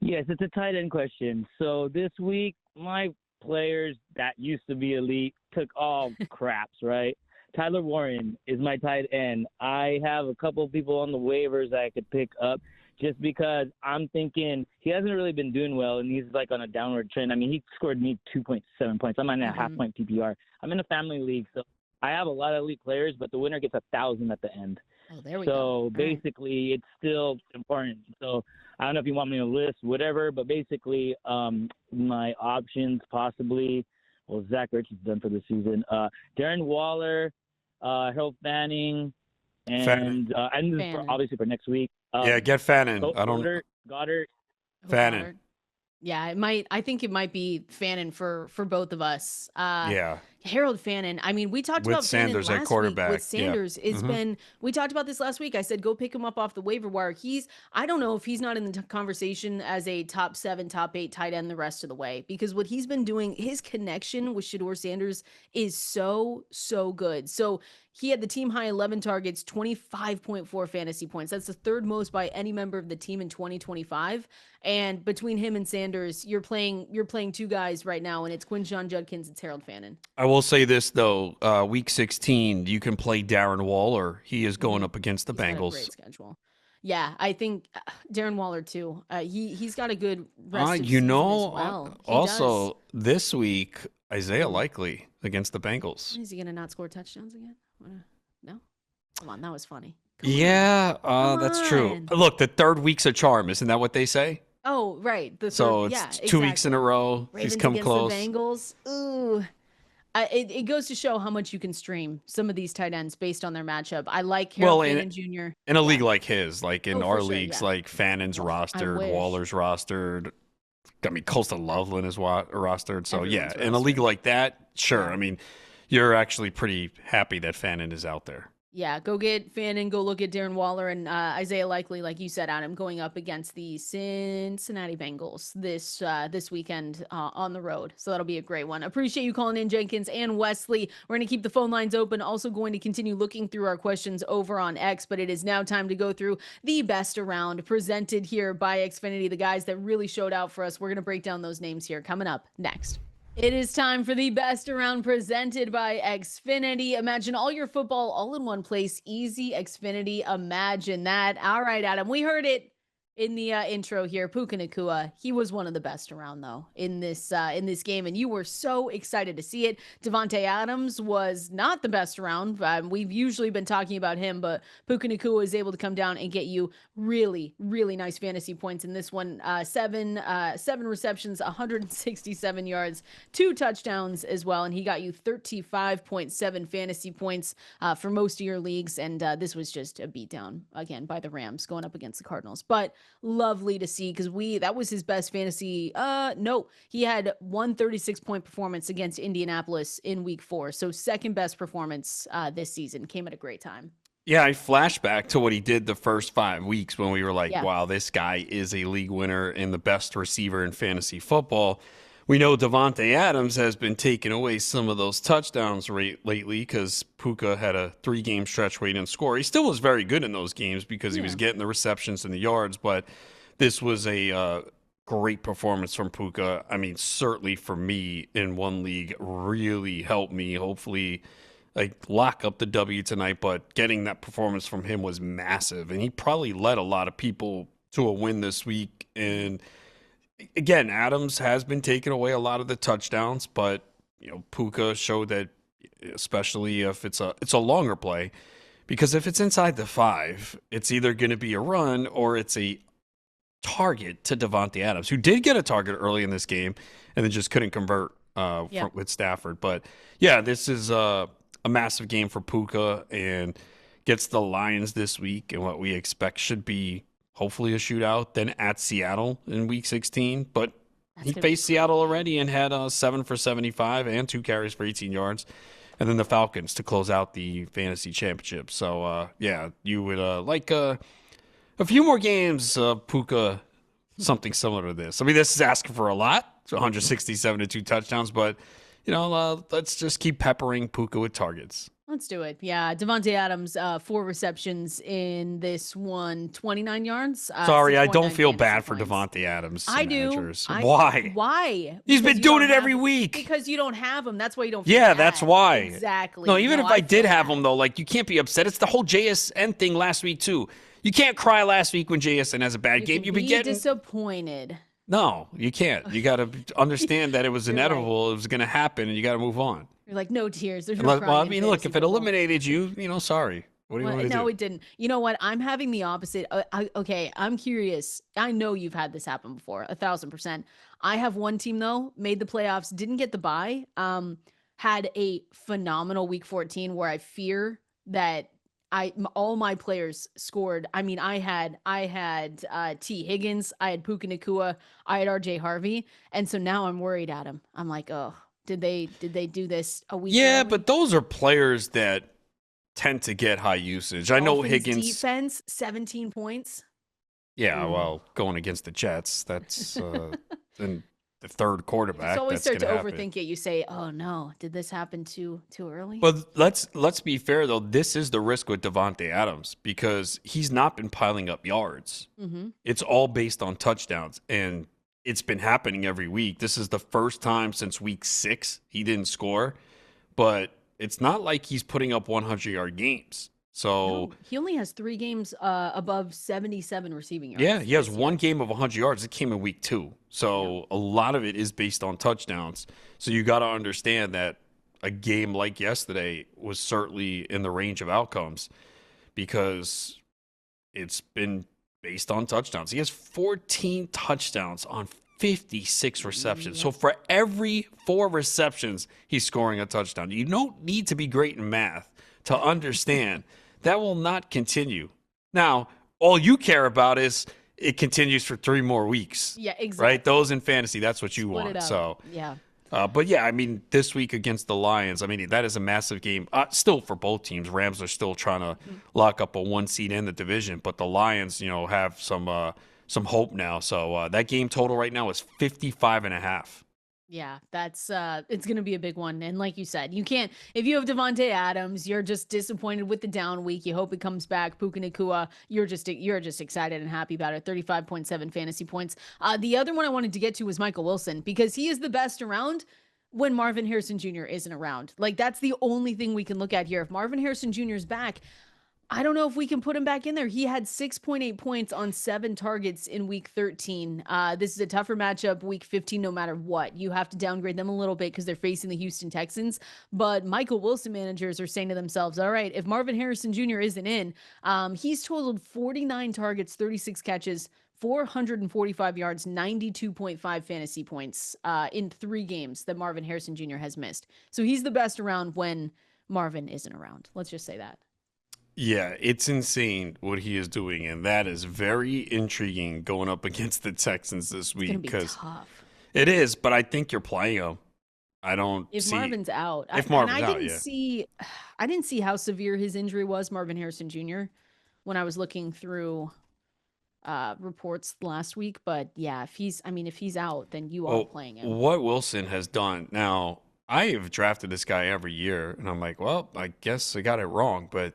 Yes, it's a tight end question. So this week, my players that used to be elite took all craps, right? Tyler Warren is my tight end. I have a couple of people on the waivers that I could pick up just because I'm thinking he hasn't really been doing well, and he's like on a downward trend. I mean, he scored me 2.7 points. I'm on a half-point PPR. I'm in a family league, so I have a lot of elite players, but the winner gets 1,000 at the end. Oh, there we go. So basically, it's still important. So I don't know if you want me to list whatever, but basically, my options possibly. Well, Zach Ertz is done for the season. Darren Waller, Harold Fanning, and obviously for next week. Get Fannin. Goddard. Fannin. Yeah, I think it might be Fannin for both of us. Yeah. Harold Fannin. I mean, we talked With about Sanders Fannin at last quarterback. week with Sanders. Yeah. It's been, we talked about this last week. I said, go pick him up off the waiver wire. I don't know if he's not in the conversation as a top 7, top 8 tight end the rest of the way, because what he's been doing, his connection with Shedeur Sanders is so good. So he had the team high 11 targets, 25.4 fantasy points. That's the third most by any member of the team in 2025. And between him and Sanders, you're playing two guys right now, and it's Quinshon Judkins, it's Harold Fannin. I will say this though, week 16, you can play Darren Waller. He is going up against the Bengals. Great schedule. Yeah, I think Darren Waller too. He's got a good rest of season as well. Also this week, Isaiah Likely against the Bengals. Is he gonna not score touchdowns again? No, come on, that was funny. That's true. Look, the third week's a charm, isn't that what they say? Oh, right. It's 2 weeks in a row. Ravens He's come against close. The Bengals. Ooh. It goes to show how much you can stream some of these tight ends based on their matchup. I like Harold Fannin Jr. In a league like his, like in our leagues, yeah. like Fannin's rostered, Waller's rostered. I mean, close to Loveland is rostered. So, Everyone's in a league like that, sure. Yeah. I mean, you're actually pretty happy that Fannin is out there. Yeah, go get Fannin, go look at Darren Waller and Isaiah Likely, like you said, Adam, going up against the Cincinnati Bengals this weekend on the road. So that'll be a great one. Appreciate you calling in, Jenkins and Wesley. We're going to keep the phone lines open. Also going to continue looking through our questions over on X, but it is now time to go through the best around presented here by Xfinity, the guys that really showed out for us. We're going to break down those names here coming up next. It is time for the best around presented by Xfinity. Imagine all your football all in one place. Easy Xfinity. Imagine that. All right, Adam, we heard it in the intro here. Puka Nacua, he was one of the best around though in this game, and you were so excited to see it. Davante Adams was not the best around. We've usually been talking about him, but Puka Nacua was able to come down and get you really, really nice fantasy points in this one. Seven receptions, 167 yards, 2 touchdowns as well, and he got you 35.7 fantasy points for most of your leagues. And this was just a beatdown again by the Rams going up against the Cardinals, but lovely to see because that was his best fantasy. No, he had 136-point performance against Indianapolis in week 4. So second best performance this season. Came at a great time. Yeah, I flash back to what he did the first 5 weeks when we were like, wow, this guy is a league winner and the best receiver in fantasy football. We know Davante Adams has been taking away some of those touchdowns lately because Puka had a 3-game stretch where he didn't score. He still was very good in those games because he was getting the receptions and the yards, but this was a great performance from Puka. I mean, certainly for me in one league, really helped me. Hopefully, lock up the W tonight, but getting that performance from him was massive, and he probably led a lot of people to a win this week. And again, Adams has been taking away a lot of the touchdowns, but Puka showed that, especially if it's a longer play, because if it's inside the 5, it's either going to be a run or it's a target to Davante Adams, who did get a target early in this game and then just couldn't convert with Stafford. But yeah, this is a massive game for Puka and gets the Lions this week, and what we expect should be hopefully a shootout, then at Seattle in week 16. But he faced Seattle already and had 7 for 75 and 2 carries for 18 yards. And then the Falcons to close out the fantasy championship. So, you would like a few more games of Puka, something similar to this. I mean, this is asking for a lot. It's 167 to 2 touchdowns. But, let's just keep peppering Puka with targets. Let's do it. Yeah, Devontae Adams, 4 receptions in this one, 29 yards. Sorry, I don't 6.9 feel fantasy bad for points. Devontae Adams I do. managers. Why? Why? He's Because been you doing don't it every have- week. Because you don't have him. That's why you don't feel Yeah, bad. that's why. Exactly. No, even if I did feel have bad. him, though, like, you can't be upset. It's the whole JSN thing last week, too. You can't cry last week when JSN has a bad game. You You've can been be getting... disappointed. No, you can't. You got to understand that it was You're inevitable. It was going to happen, and you got to move on. You're like, no tears. There's no Well, crying I in mean, look, fantasy if it football. eliminated you, sorry. What do you want to do? No, it didn't. You know what? I'm having the opposite. Okay, I'm curious. I know you've had this happen before, 1,000%. I have one team though, made the playoffs, didn't get the bye. Had a phenomenal week 14 where I fear that all my players scored. I mean, I had T Higgins, I had Puka Nacua, I had RJ Harvey, and so now I'm worried, Adam. I'm like, oh, did they do this a week? Yeah, early? but those are players that tend to get high usage. I know Dolphins Higgins. defense, 17 points. Yeah, well, going against the Jets, that's and the third quarterback. You always start to happen. overthink it. You say, "Oh no, did this happen too early?" But let's be fair though. This is the risk with Devontae Adams because he's not been piling up yards. Mm-hmm. It's all based on touchdowns, and it's been happening every week. This is the first time since week 6 he didn't score, but it's not like he's putting up 100-yard games. So No, he only has 3 games above 77 receiving yards. yeah, he has this one year. game of 100 yards. It came in week 2. So a lot of it is based on touchdowns. So you got to understand that a game like yesterday was certainly in the range of outcomes because it's been based on touchdowns. He has 14 touchdowns on 56 receptions. So for every 4 receptions, he's scoring a touchdown. You don't need to be great in math to understand that will not continue. Now, all you care about is it continues for 3 more weeks. Yeah, exactly. Right? Those in fantasy, that's what you Split want. it out. So, yeah. but yeah, I mean, this week against the Lions, I mean, that is a massive game. Still for both teams. Rams are still trying to lock up a 1 seed in the division, but the Lions, have some hope now. So that game total right now is 55.5. Yeah, that's it's going to be a big one. And like you said, you can't, if you have Devontae Adams, you're just disappointed with the down week. You hope it comes back. Puka Nacua, you're just excited and happy about it. 35.7 fantasy points. The other one I wanted to get to was Michael Wilson because he is the best around when Marvin Harrison Jr. isn't around. Like that's the only thing we can look at here. If Marvin Harrison Jr. is back, I don't know if we can put him back in there. He had 6.8 points on 7 targets in week 13. This is a tougher matchup, week 15, no matter what. You have to downgrade them a little bit because they're facing the Houston Texans. But Michael Wilson managers are saying to themselves, all right, if Marvin Harrison Jr. isn't in, he's totaled 49 targets, 36 catches, 445 yards, 92.5 fantasy points in 3 games that Marvin Harrison Jr. has missed. So he's the best around when Marvin isn't around. Let's just say that. Yeah, it's insane what he is doing, and that is very intriguing going up against the Texans this week because tough. It is. But I think you're playing him. I don't. If Marvin's out, if Marvin's out, I didn't see how severe his injury was, Marvin Harrison Jr. when I was looking through reports last week. But yeah, if he's out, then you are playing him. What Wilson has done now, I have drafted this guy every year, and I'm like, well, I guess I got it wrong, but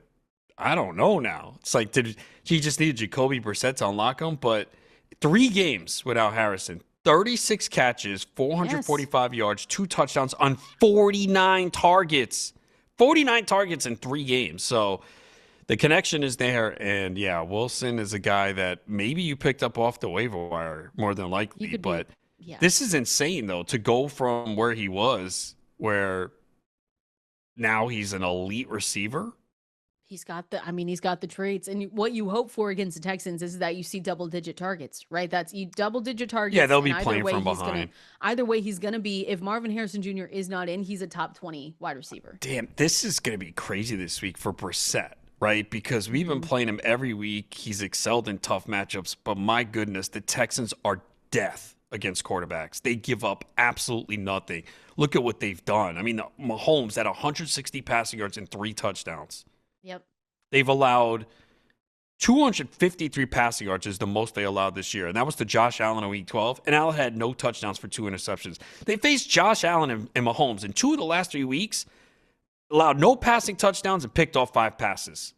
I don't know now. It's like, did he just need Jacoby Brissett to unlock him? But 3 games without Harrison, 36 catches, 445 yards, 2 touchdowns on 49 targets. 49 targets in 3 games. So the connection is there. And yeah, Wilson is a guy that maybe you picked up off the waiver wire more than likely. But this is insane, though, to go from where he was, where now he's an elite receiver. He's got the traits, and what you hope for against the Texans is that you see double-digit targets, right? That's double-digit targets. Yeah, they'll be playing from behind. Either way, he's going to be, if Marvin Harrison Jr. is not in, he's a top 20 wide receiver. Damn, this is going to be crazy this week for Brissett, right? Because we've been playing him every week. He's excelled in tough matchups, but my goodness, the Texans are death against quarterbacks. They give up absolutely nothing. Look at what they've done. I mean, Mahomes had 160 passing yards and 3 touchdowns. Yep. They've allowed 253 passing yards is the most they allowed this year. And that was to Josh Allen in week 12. And Allen had no touchdowns for 2 interceptions. They faced Josh Allen and Mahomes in 2 of the last 3 weeks. allowed no passing touchdowns and picked off 5 passes.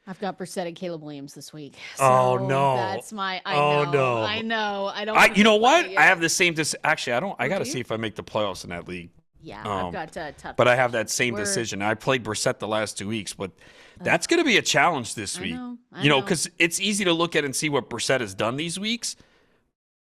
I've got Brissett and Caleb Williams this week. So Oh, no. that's my. I know. I don't. You know what? I have the same. Actually, I don't. I got to do you? see if I make the playoffs in that league. Yeah, I've got tough. But I have that same decision. I played Brissett the last 2 weeks, but that's going to be a challenge this week. I know. Because it's easy to look at and see what Brissett has done these weeks,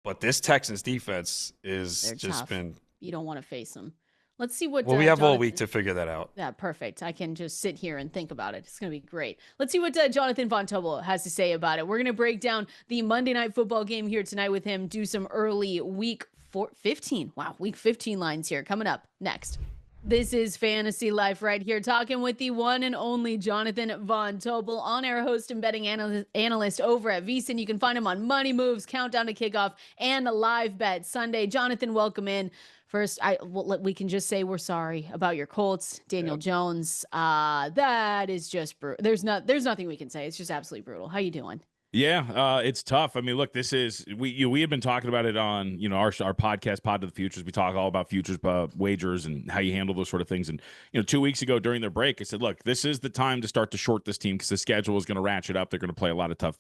but this Texans defense is tough. been. You don't want to face them. Let's see what. Well, we have all week to figure that out. Yeah, perfect. I can just sit here and think about it. It's going to be great. Let's see what Jonathan Von Tobel has to say about it. We're going to break down the Monday Night Football game here tonight with him, do some early week 15. Wow, week 15 lines here coming up next. This is Fantasy Life right here, talking with the one and only Jonathan Von Tobel, on-air host and betting analyst over at VSiN. You can find him on Money Moves, Countdown to Kickoff, and Live Bet Sunday. Jonathan, welcome in. First, we can just say we're sorry about your Colts, Daniel Jones. That is just brutal. There's nothing we can say. It's just absolutely brutal. How you doing? Yeah, it's tough. I mean, look, this is we had been talking about it on our podcast, Pod to the Futures. We talk all about futures wagers and how you handle those sort of things. And 2 weeks ago during their break, I said, look, this is the time to start to short this team because the schedule is going to ratchet up. They're going to play a lot of tough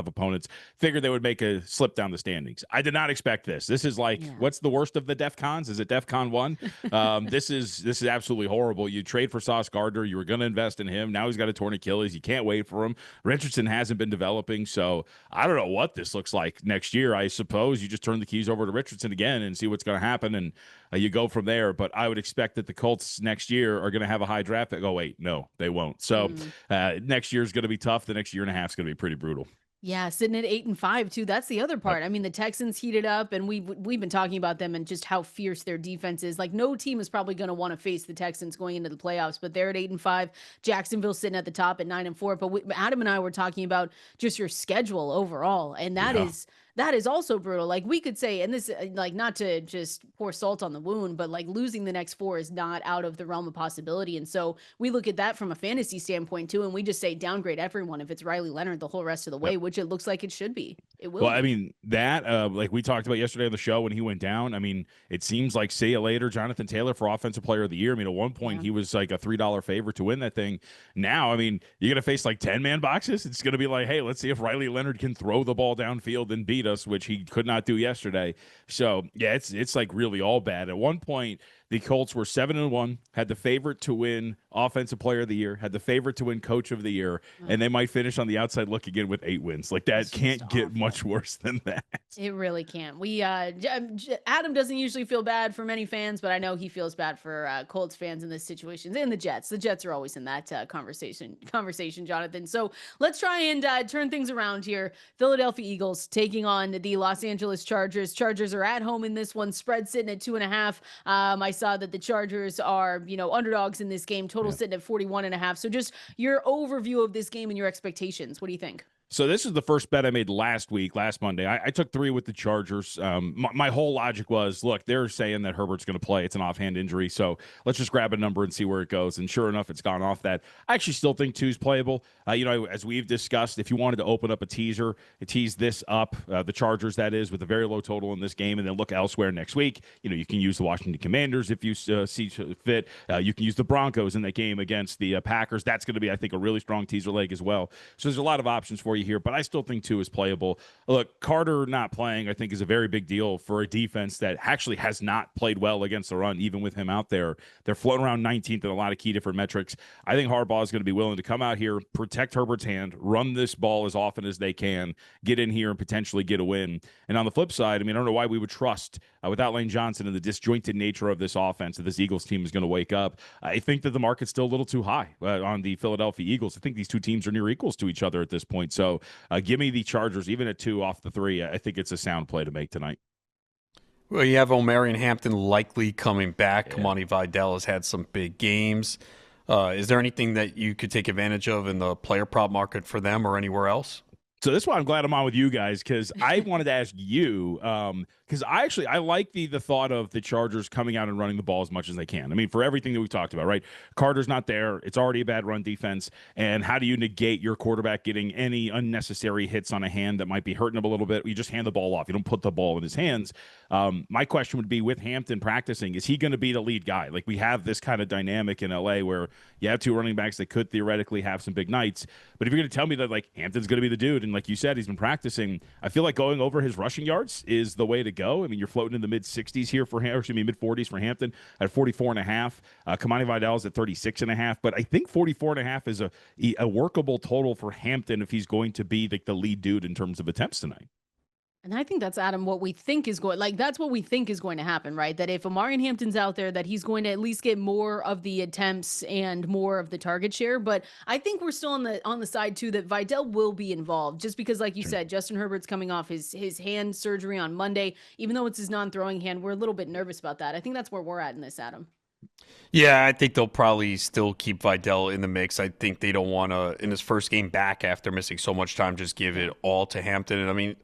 opponents. Figured they would make a slip down the standings. I did not expect this. This is like what's the worst of the DEF CONs? Is it DEF CON 1? This is absolutely horrible. You trade for Sauce Gardner. You were going to invest in him. Now he's got a torn Achilles. You can't wait for him. Richardson hasn't been developing. So I don't know what this looks like next year. I suppose you just turn the keys over to Richardson again and see what's going to happen, and you go from there. But I would expect that the Colts next year are going to have a high draft pick. Oh, wait, no, they won't. So next year is going to be tough. The next year and a half is going to be pretty brutal. Yeah, sitting at 8-5 too. That's the other part. I mean, the Texans heated up, and we've been talking about them and just how fierce their defense is. Like, no team is probably going to want to face the Texans going into the playoffs, but they're at 8-5. Jacksonville sitting at the top at 9-4. But Adam and I were talking about just your schedule overall, and that is also brutal. Like, we could say, and this, like, not to just pour salt on the wound, but like losing the next 4 is not out of the realm of possibility. And so we look at that from a fantasy standpoint too, and we just say downgrade everyone if it's Riley Leonard the whole rest of the way, which it looks like it should be. It will. Well, I mean, that, like we talked about yesterday on the show when he went down, I mean, it seems like see you later, Jonathan Taylor for Offensive Player of the Year. I mean, at one point he was like a $3 favorite to win that thing. Now, I mean, you're going to face like 10-man boxes. It's going to be like, hey, let's see if Riley Leonard can throw the ball downfield and beat us, which he could not do yesterday. So yeah, it's like really all bad. At one point, the Colts were 7-1, had the favorite to win Offensive Player of the Year, had the favorite to win Coach of the Year, and they might finish on the outside looking in with 8 wins. Like, that can't get much worse than that. It really can't. We Adam doesn't usually feel bad for many fans, but I know he feels bad for Colts fans in this situation. And the Jets. The Jets are always in that conversation, Jonathan. So let's try and turn things around here. Philadelphia Eagles taking on the Los Angeles Chargers. Chargers are at home in this one. Spread sitting at 2.5. I saw that the Chargers are, underdogs in this game. Total sitting at 41.5. So just your overview of this game and your expectations. What do you think? So this is the first bet I made last Monday. I took 3 with the Chargers. My whole logic was, look, they're saying that Herbert's going to play. It's an offhand injury. So let's just grab a number and see where it goes. And sure enough, it's gone off that. I actually still think 2 is playable. As we've discussed, if you wanted to open up a teaser, tease this up, the Chargers, that is, with a very low total in this game, and then look elsewhere next week. You can use the Washington Commanders if you see fit. You can use the Broncos in that game against the Packers. That's going to be, I think, a really strong teaser leg as well. So there's a lot of options for you here, but I still think 2 is playable. Look, Carter not playing, I think, is a very big deal for a defense that actually has not played well against the run, even with him out there. They're floating around 19th in a lot of key different metrics. I think Harbaugh is going to be willing to come out here, protect Herbert's hand, run this ball as often as they can, get in here and potentially get a win. And on the flip side, I don't know why we would trust, without Lane Johnson and the disjointed nature of this offense, that this Eagles team is going to wake up. I think that the market's still a little too high on the Philadelphia Eagles. I think these 2 teams are near equals to each other at this point. So give me the Chargers, even at 2 off the 3. I think it's a sound play to make tonight. Well, you have Omarion Hampton likely coming back. Yeah. Kamani Vidal has had some big games. Is there anything that you could take advantage of in the player prop market for them or anywhere else? So this is why I'm glad I'm on with you guys, because I wanted to ask you, because I like the thought of the Chargers coming out and running the ball as much as they can. I mean, for everything that we've talked about, right? Carter's not there. It's already a bad run defense. And how do you negate your quarterback getting any unnecessary hits on a hand that might be hurting him a little bit? You just hand the ball off. You don't put the ball in his hands. My question would be, with Hampton practicing, is he going to be the lead guy? Like, we have this kind of dynamic in LA where you have two running backs that could theoretically have some big nights. But if you're going to tell me that, like, Hampton's going to be the dude, and like you said, he's been practicing, I feel like going over his rushing yards is the way to go. I mean, you're floating in the mid-60s here for him, or excuse me, mid-40s for Hampton at 44.5. Kamani Vidal's at 36.5. But I think 44.5 is a workable total for Hampton if he's going to be like the lead dude in terms of attempts tonight. And I think that's, Adam, what we think is going, like, that's what we think is going to happen, right? That if Omarion Hampton's out there, that he's going to at least get more of the attempts and more of the target share. But I think we're still on the side too that Vidal will be involved, just because, like you said, Justin Herbert's coming off his hand surgery on Monday. Even though it's his non-throwing hand, we're a little bit nervous about that. I think that's where we're at in this, Adam. Yeah, I think they'll probably still keep Vidal in the mix. I think they don't want to, in his first game back after missing so much time, just give it all to Hampton. And I mean,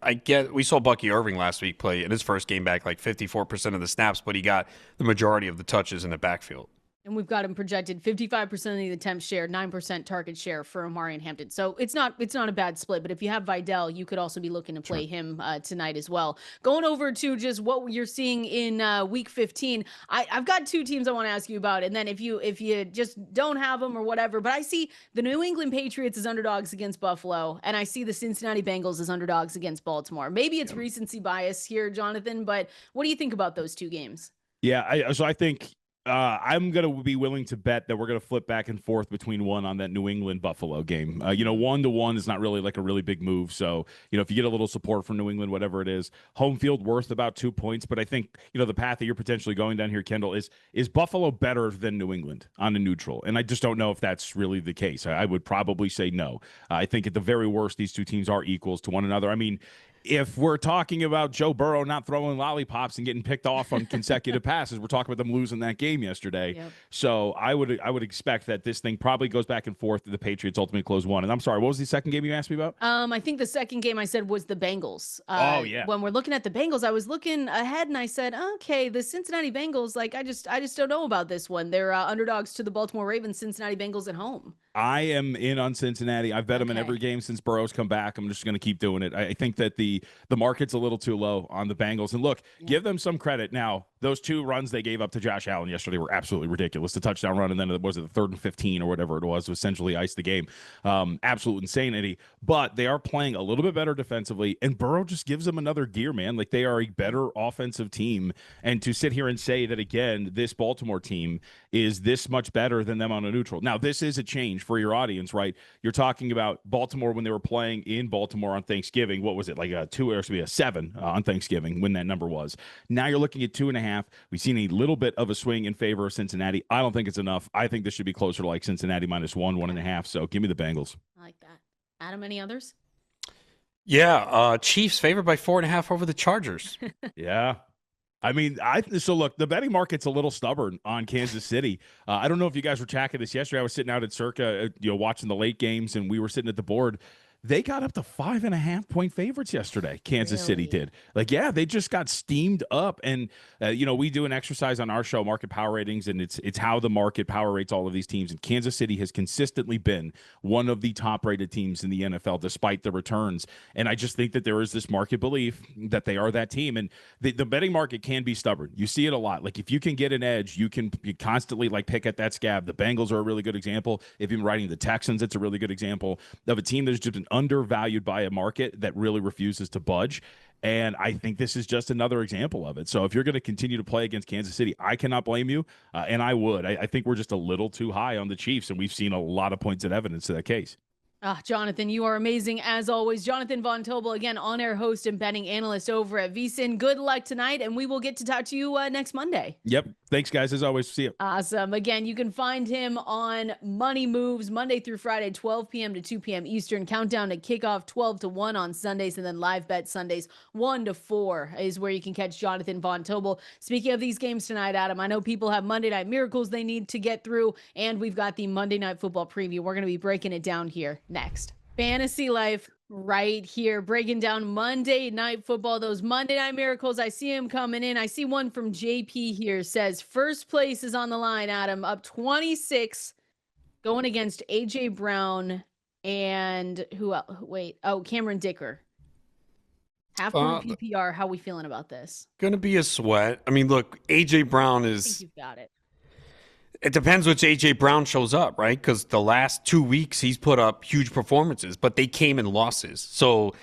we saw Bucky Irving last week play in his first game back like 54% of the snaps, but he got the majority of the touches in the backfield. And we've got him projected 55% of the attempt share, 9% target share for Omarion Hampton. So it's not a bad split. But if you have Vidal, you could also be looking to play him tonight as well. Going over to just what you're seeing in week 15, I've got two teams I want to ask you about. And then if you just don't have them or whatever, but I see the New England Patriots as underdogs against Buffalo, and I see the Cincinnati Bengals as underdogs against Baltimore. Maybe it's recency bias here, Jonathan, but what do you think about those two games? Yeah, I think I'm going to be willing to bet that we're going to flip back and forth between one on that New England Buffalo game. 1-1 is not really like a really big move. So, if you get a little support from New England, whatever it is, home field worth about 2 points. But I think, the path that you're potentially going down here, Kendall, is Buffalo better than New England on a neutral? And I just don't know if that's really the case. I would probably say no. I think at the very worst, these two teams are equals to one another. I mean, if we're talking about Joe Burrow not throwing lollipops and getting picked off on consecutive passes, we're talking about them losing that game yesterday. Yep. So I would expect that this thing probably goes back and forth. The Patriots ultimately close one. And I'm sorry, what was the second game you asked me about? I think the second game I said was the Bengals. Oh yeah. When we're looking at the Bengals, I was looking ahead and I said, okay, the Cincinnati Bengals, like I just don't know about this one. They're underdogs to the Baltimore Ravens. Cincinnati Bengals at home. I am in on Cincinnati. I've bet them in every game since Burrow's come back. I'm just going to keep doing it. I think that the market's a little too low on the Bengals. And look, give them some credit. Now, those two runs they gave up to Josh Allen yesterday were absolutely ridiculous. The touchdown run, and then it was the 3rd and 15 or whatever it was, to essentially ice the game. Absolute insanity. But they are playing a little bit better defensively, and Burrow just gives them another gear, man. Like, they are a better offensive team. And to sit here and say that, again, this Baltimore team is this much better than them on a neutral. Now, this is a change for your audience, right? You're talking about Baltimore when they were playing in Baltimore on Thanksgiving. What was it, like a 7 on Thanksgiving when that number was? Now you're looking at 2.5. We've seen a little bit of a swing in favor of Cincinnati. I don't think it's enough. I think this should be closer to like Cincinnati -1, 1.5. So give me the Bengals. I like that. Adam, any others? Yeah, Chiefs favored by 4.5 over the Chargers. Yeah. I mean, so look, the betting market's a little stubborn on Kansas City. I don't know if you guys were tracking this yesterday. I was sitting out at Circa, watching the late games, and we were sitting at the board. They got up to 5.5-point favorites yesterday. Kansas City did. Like, yeah, they just got steamed up. And, we do an exercise on our show, Market Power Ratings, and it's how the market power rates all of these teams. And Kansas City has consistently been one of the top-rated teams in the NFL, despite the returns. And I just think that there is this market belief that they are that team. And the betting market can be stubborn. You see it a lot. Like, if you can get an edge, you constantly, like, pick at that scab. The Bengals are a really good example. If you're riding the Texans, it's a really good example of a team that's just been undervalued by a market that really refuses to budge. And I think this is just another example of it. So if you're going to continue to play against Kansas City, I cannot blame you. And I would. I think we're just a little too high on the Chiefs, and we've seen a lot of points of evidence to that case. Jonathan, you are amazing as always. Jonathan Von Tobel, again, on-air host and betting analyst over at VSiN. Good luck tonight, and we will get to talk to you next Monday. Yep. Thanks, guys. As always, see you. Awesome. Again, you can find him on Money Moves Monday through Friday, 12 p.m. to 2 p.m. Eastern. Countdown to kickoff 12 to 1 on Sundays, and then live bet Sundays 1 to 4 is where you can catch Jonathan Von Tobel. Speaking of these games tonight, Adam, I know people have Monday Night Miracles they need to get through, and we've got the Monday Night Football preview. We're going to be breaking it down here next. Fantasy life right here, breaking down Monday Night Football, those Monday Night Miracles. I see him coming in. I see one from JP here, says first place is on the line, Adam, up 26, going against AJ Brown and who else? Wait, Cameron Dicker. Half point PPR. How we feeling about this? Gonna be a sweat. I mean, look, AJ Brown I think is. you've got it. It depends which AJ Brown shows up, right? Because the last 2 weeks he's put up huge performances, but they came in losses. So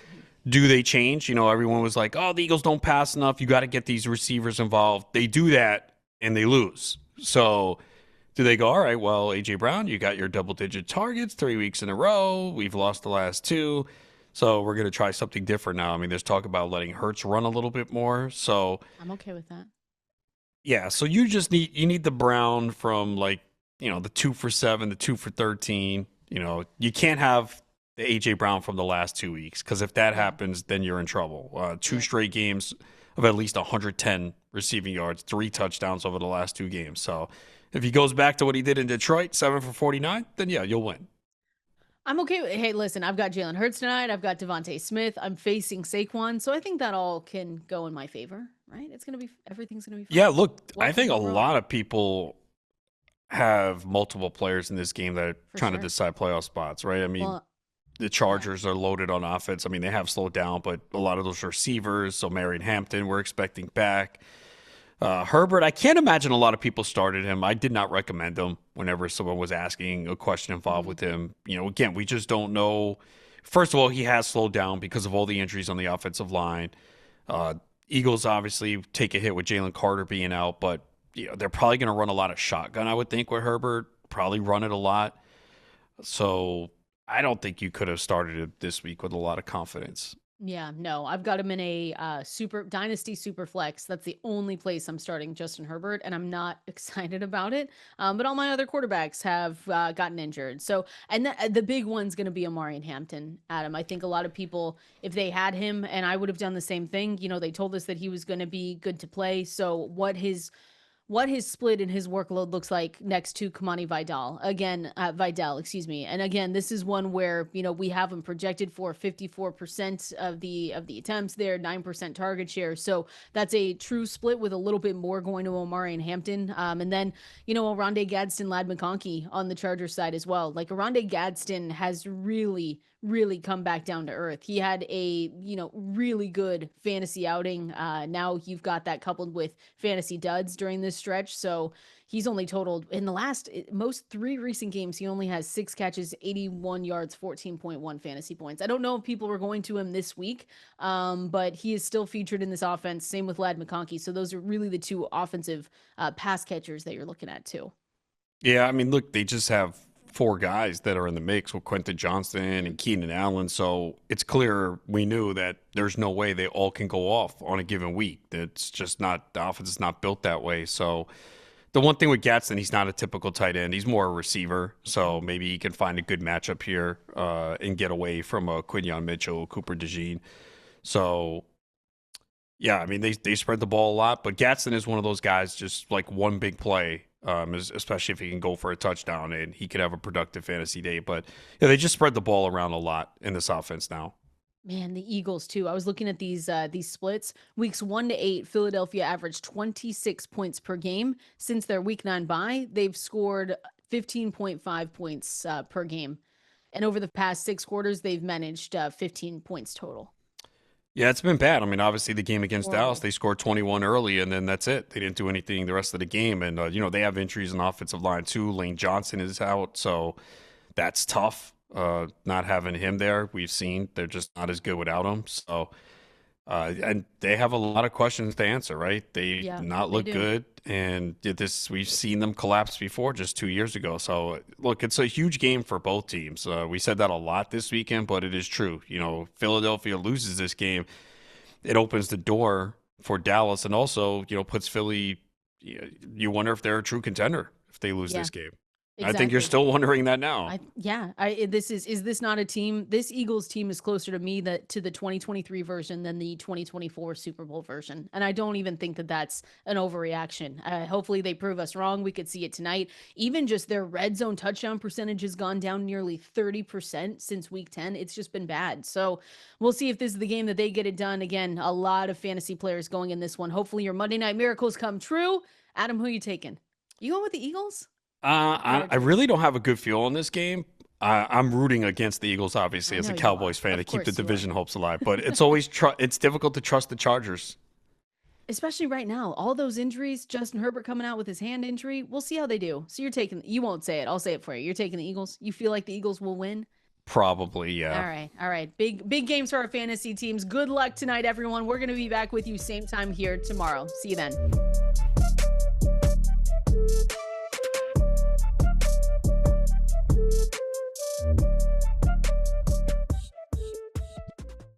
do they change? Everyone was like, "Oh, the Eagles don't pass enough. You got to get these receivers involved." They do that and they lose. So do they go, "All right, well, AJ Brown, you got your double-digit targets 3 weeks in a row. We've lost the last two, so we're gonna try something different now." I mean, there's talk about letting Hurts run a little bit more. So I'm okay with that. yeah, so you need the Brown from the 2 for 7, the 2 for 13. You can't have the AJ Brown from the last 2 weeks because if that happens, then you're in trouble. Two straight games of at least 110 receiving yards, 3 touchdowns over the last 2 games. So if he goes back to what he did in Detroit, 7 for 49, then yeah, you'll win. I'm okay with, hey, listen, I've got Jalen Hurts tonight. I've got Devontae Smith. I'm facing Saquon. So I think that all can go in my favor, right? Everything's going to be fine. Yeah, look, I What think a can go wrong? lot of people have multiple players in this game that are For trying to sure. decide playoff spots, right? I mean, Well, the Chargers are loaded on offense. I mean, they have slowed down, but a lot of those receivers, so Marion Hampton, we're expecting back. Herbert, I can't imagine a lot of people started him. I did not recommend him whenever someone was asking a question involved with him. Again, we just don't know. First of all, he has slowed down because of all the injuries on the offensive line. Eagles obviously take a hit with Jalen Carter being out, but they're probably going to run a lot of shotgun, I would think, with Herbert. Probably run it a lot. So I don't think you could have started it this week with a lot of confidence. yeah, no, I've got him in a super dynasty super flex. That's the only place I'm starting Justin Herbert, and I'm not excited about it. But all my other quarterbacks have gotten injured. So, and the big one's going to be Omarion Hampton, Adam. I think a lot of people, if they had him, and I would have done the same thing. They told us that he was going to be good to play. So what his split and his workload looks like next to Kamani Vidal, excuse me. And again, this is one where, we have him projected for 54% of the attempts there, 9% target share. So that's a true split with a little bit more going to Omari and Hampton. And then, Oronde Gadsden, Lad McConkey on the Chargers side as well. Like Oronde Gadsden has really come back down to earth. He had a, really good fantasy outing. Now you've got that coupled with fantasy duds during this stretch. So he's only totaled in the most 3 recent games. He only has 6 catches, 81 yards, 14.1 fantasy points. I don't know if people are going to him this week, but he is still featured in this offense. Same with Lad McConkey. So those are really the 2 offensive pass catchers that you're looking at too. Yeah, I mean, look, they just have 4 guys that are in the mix with Quentin Johnston and Keenan Allen. So it's clear we knew that there's no way they all can go off on a given week. It's just not, the offense is not built that way. So the one thing with Gadsden, he's not a typical tight end. He's more a receiver. So maybe he can find a good matchup here and get away from Quinyon Mitchell, Cooper DeJean. So yeah, I mean, they spread the ball a lot, but Gadsden is one of those guys, just like one big play, especially if he can go for a touchdown and he could have a productive fantasy day. But yeah, they just spread the ball around a lot in this offense now. Man, the Eagles too. I was looking at these splits. Weeks 1 to 8, Philadelphia averaged 26 points per game. Since their week 9 bye, they've scored 15.5 points per game. And over the past 6 quarters, they've managed 15 points total. Yeah, it's been bad. I mean, obviously the game against Horrible. Dallas, they scored 21 early, and then that's it. They didn't do anything the rest of the game. And, they have injuries in the offensive line too. Lane Johnson is out, so that's tough. Not having him there, we've seen they're just not as good without him. So, and they have a lot of questions to answer, right? They not look do. good, and we've seen them collapse before just 2 years ago. So, look, it's a huge game for both teams. We said that a lot this weekend, but it is true. Philadelphia loses this game, it opens the door for Dallas, and also puts Philly. You wonder if they're a true contender if they lose this game. I think you're still wondering that now. Is this not a team? This Eagles team is closer to me to the 2023 version than the 2024 Super Bowl version. And I don't even think that that's an overreaction. Hopefully they prove us wrong. We could see it tonight. Even just their red zone touchdown percentage has gone down nearly 30% since week 10. It's just been bad. So we'll see if this is the game that they get it done. Again, a lot of fantasy players going in this one. Hopefully your Monday night miracles come true. Adam, who are you taking? You going with the Eagles? I really don't have a good feel on this game. I'm rooting against the Eagles, obviously, as a Cowboys fan to keep the division hopes alive. But it's always it's difficult to trust the Chargers, especially right now. All those injuries, Justin Herbert coming out with his hand injury. We'll see how they do. So you won't say it. I'll say it for you. You're taking the Eagles. You feel like the Eagles will win? Probably, yeah. All right. Big games for our fantasy teams. Good luck tonight, everyone. We're going to be back with you same time here tomorrow. See you then.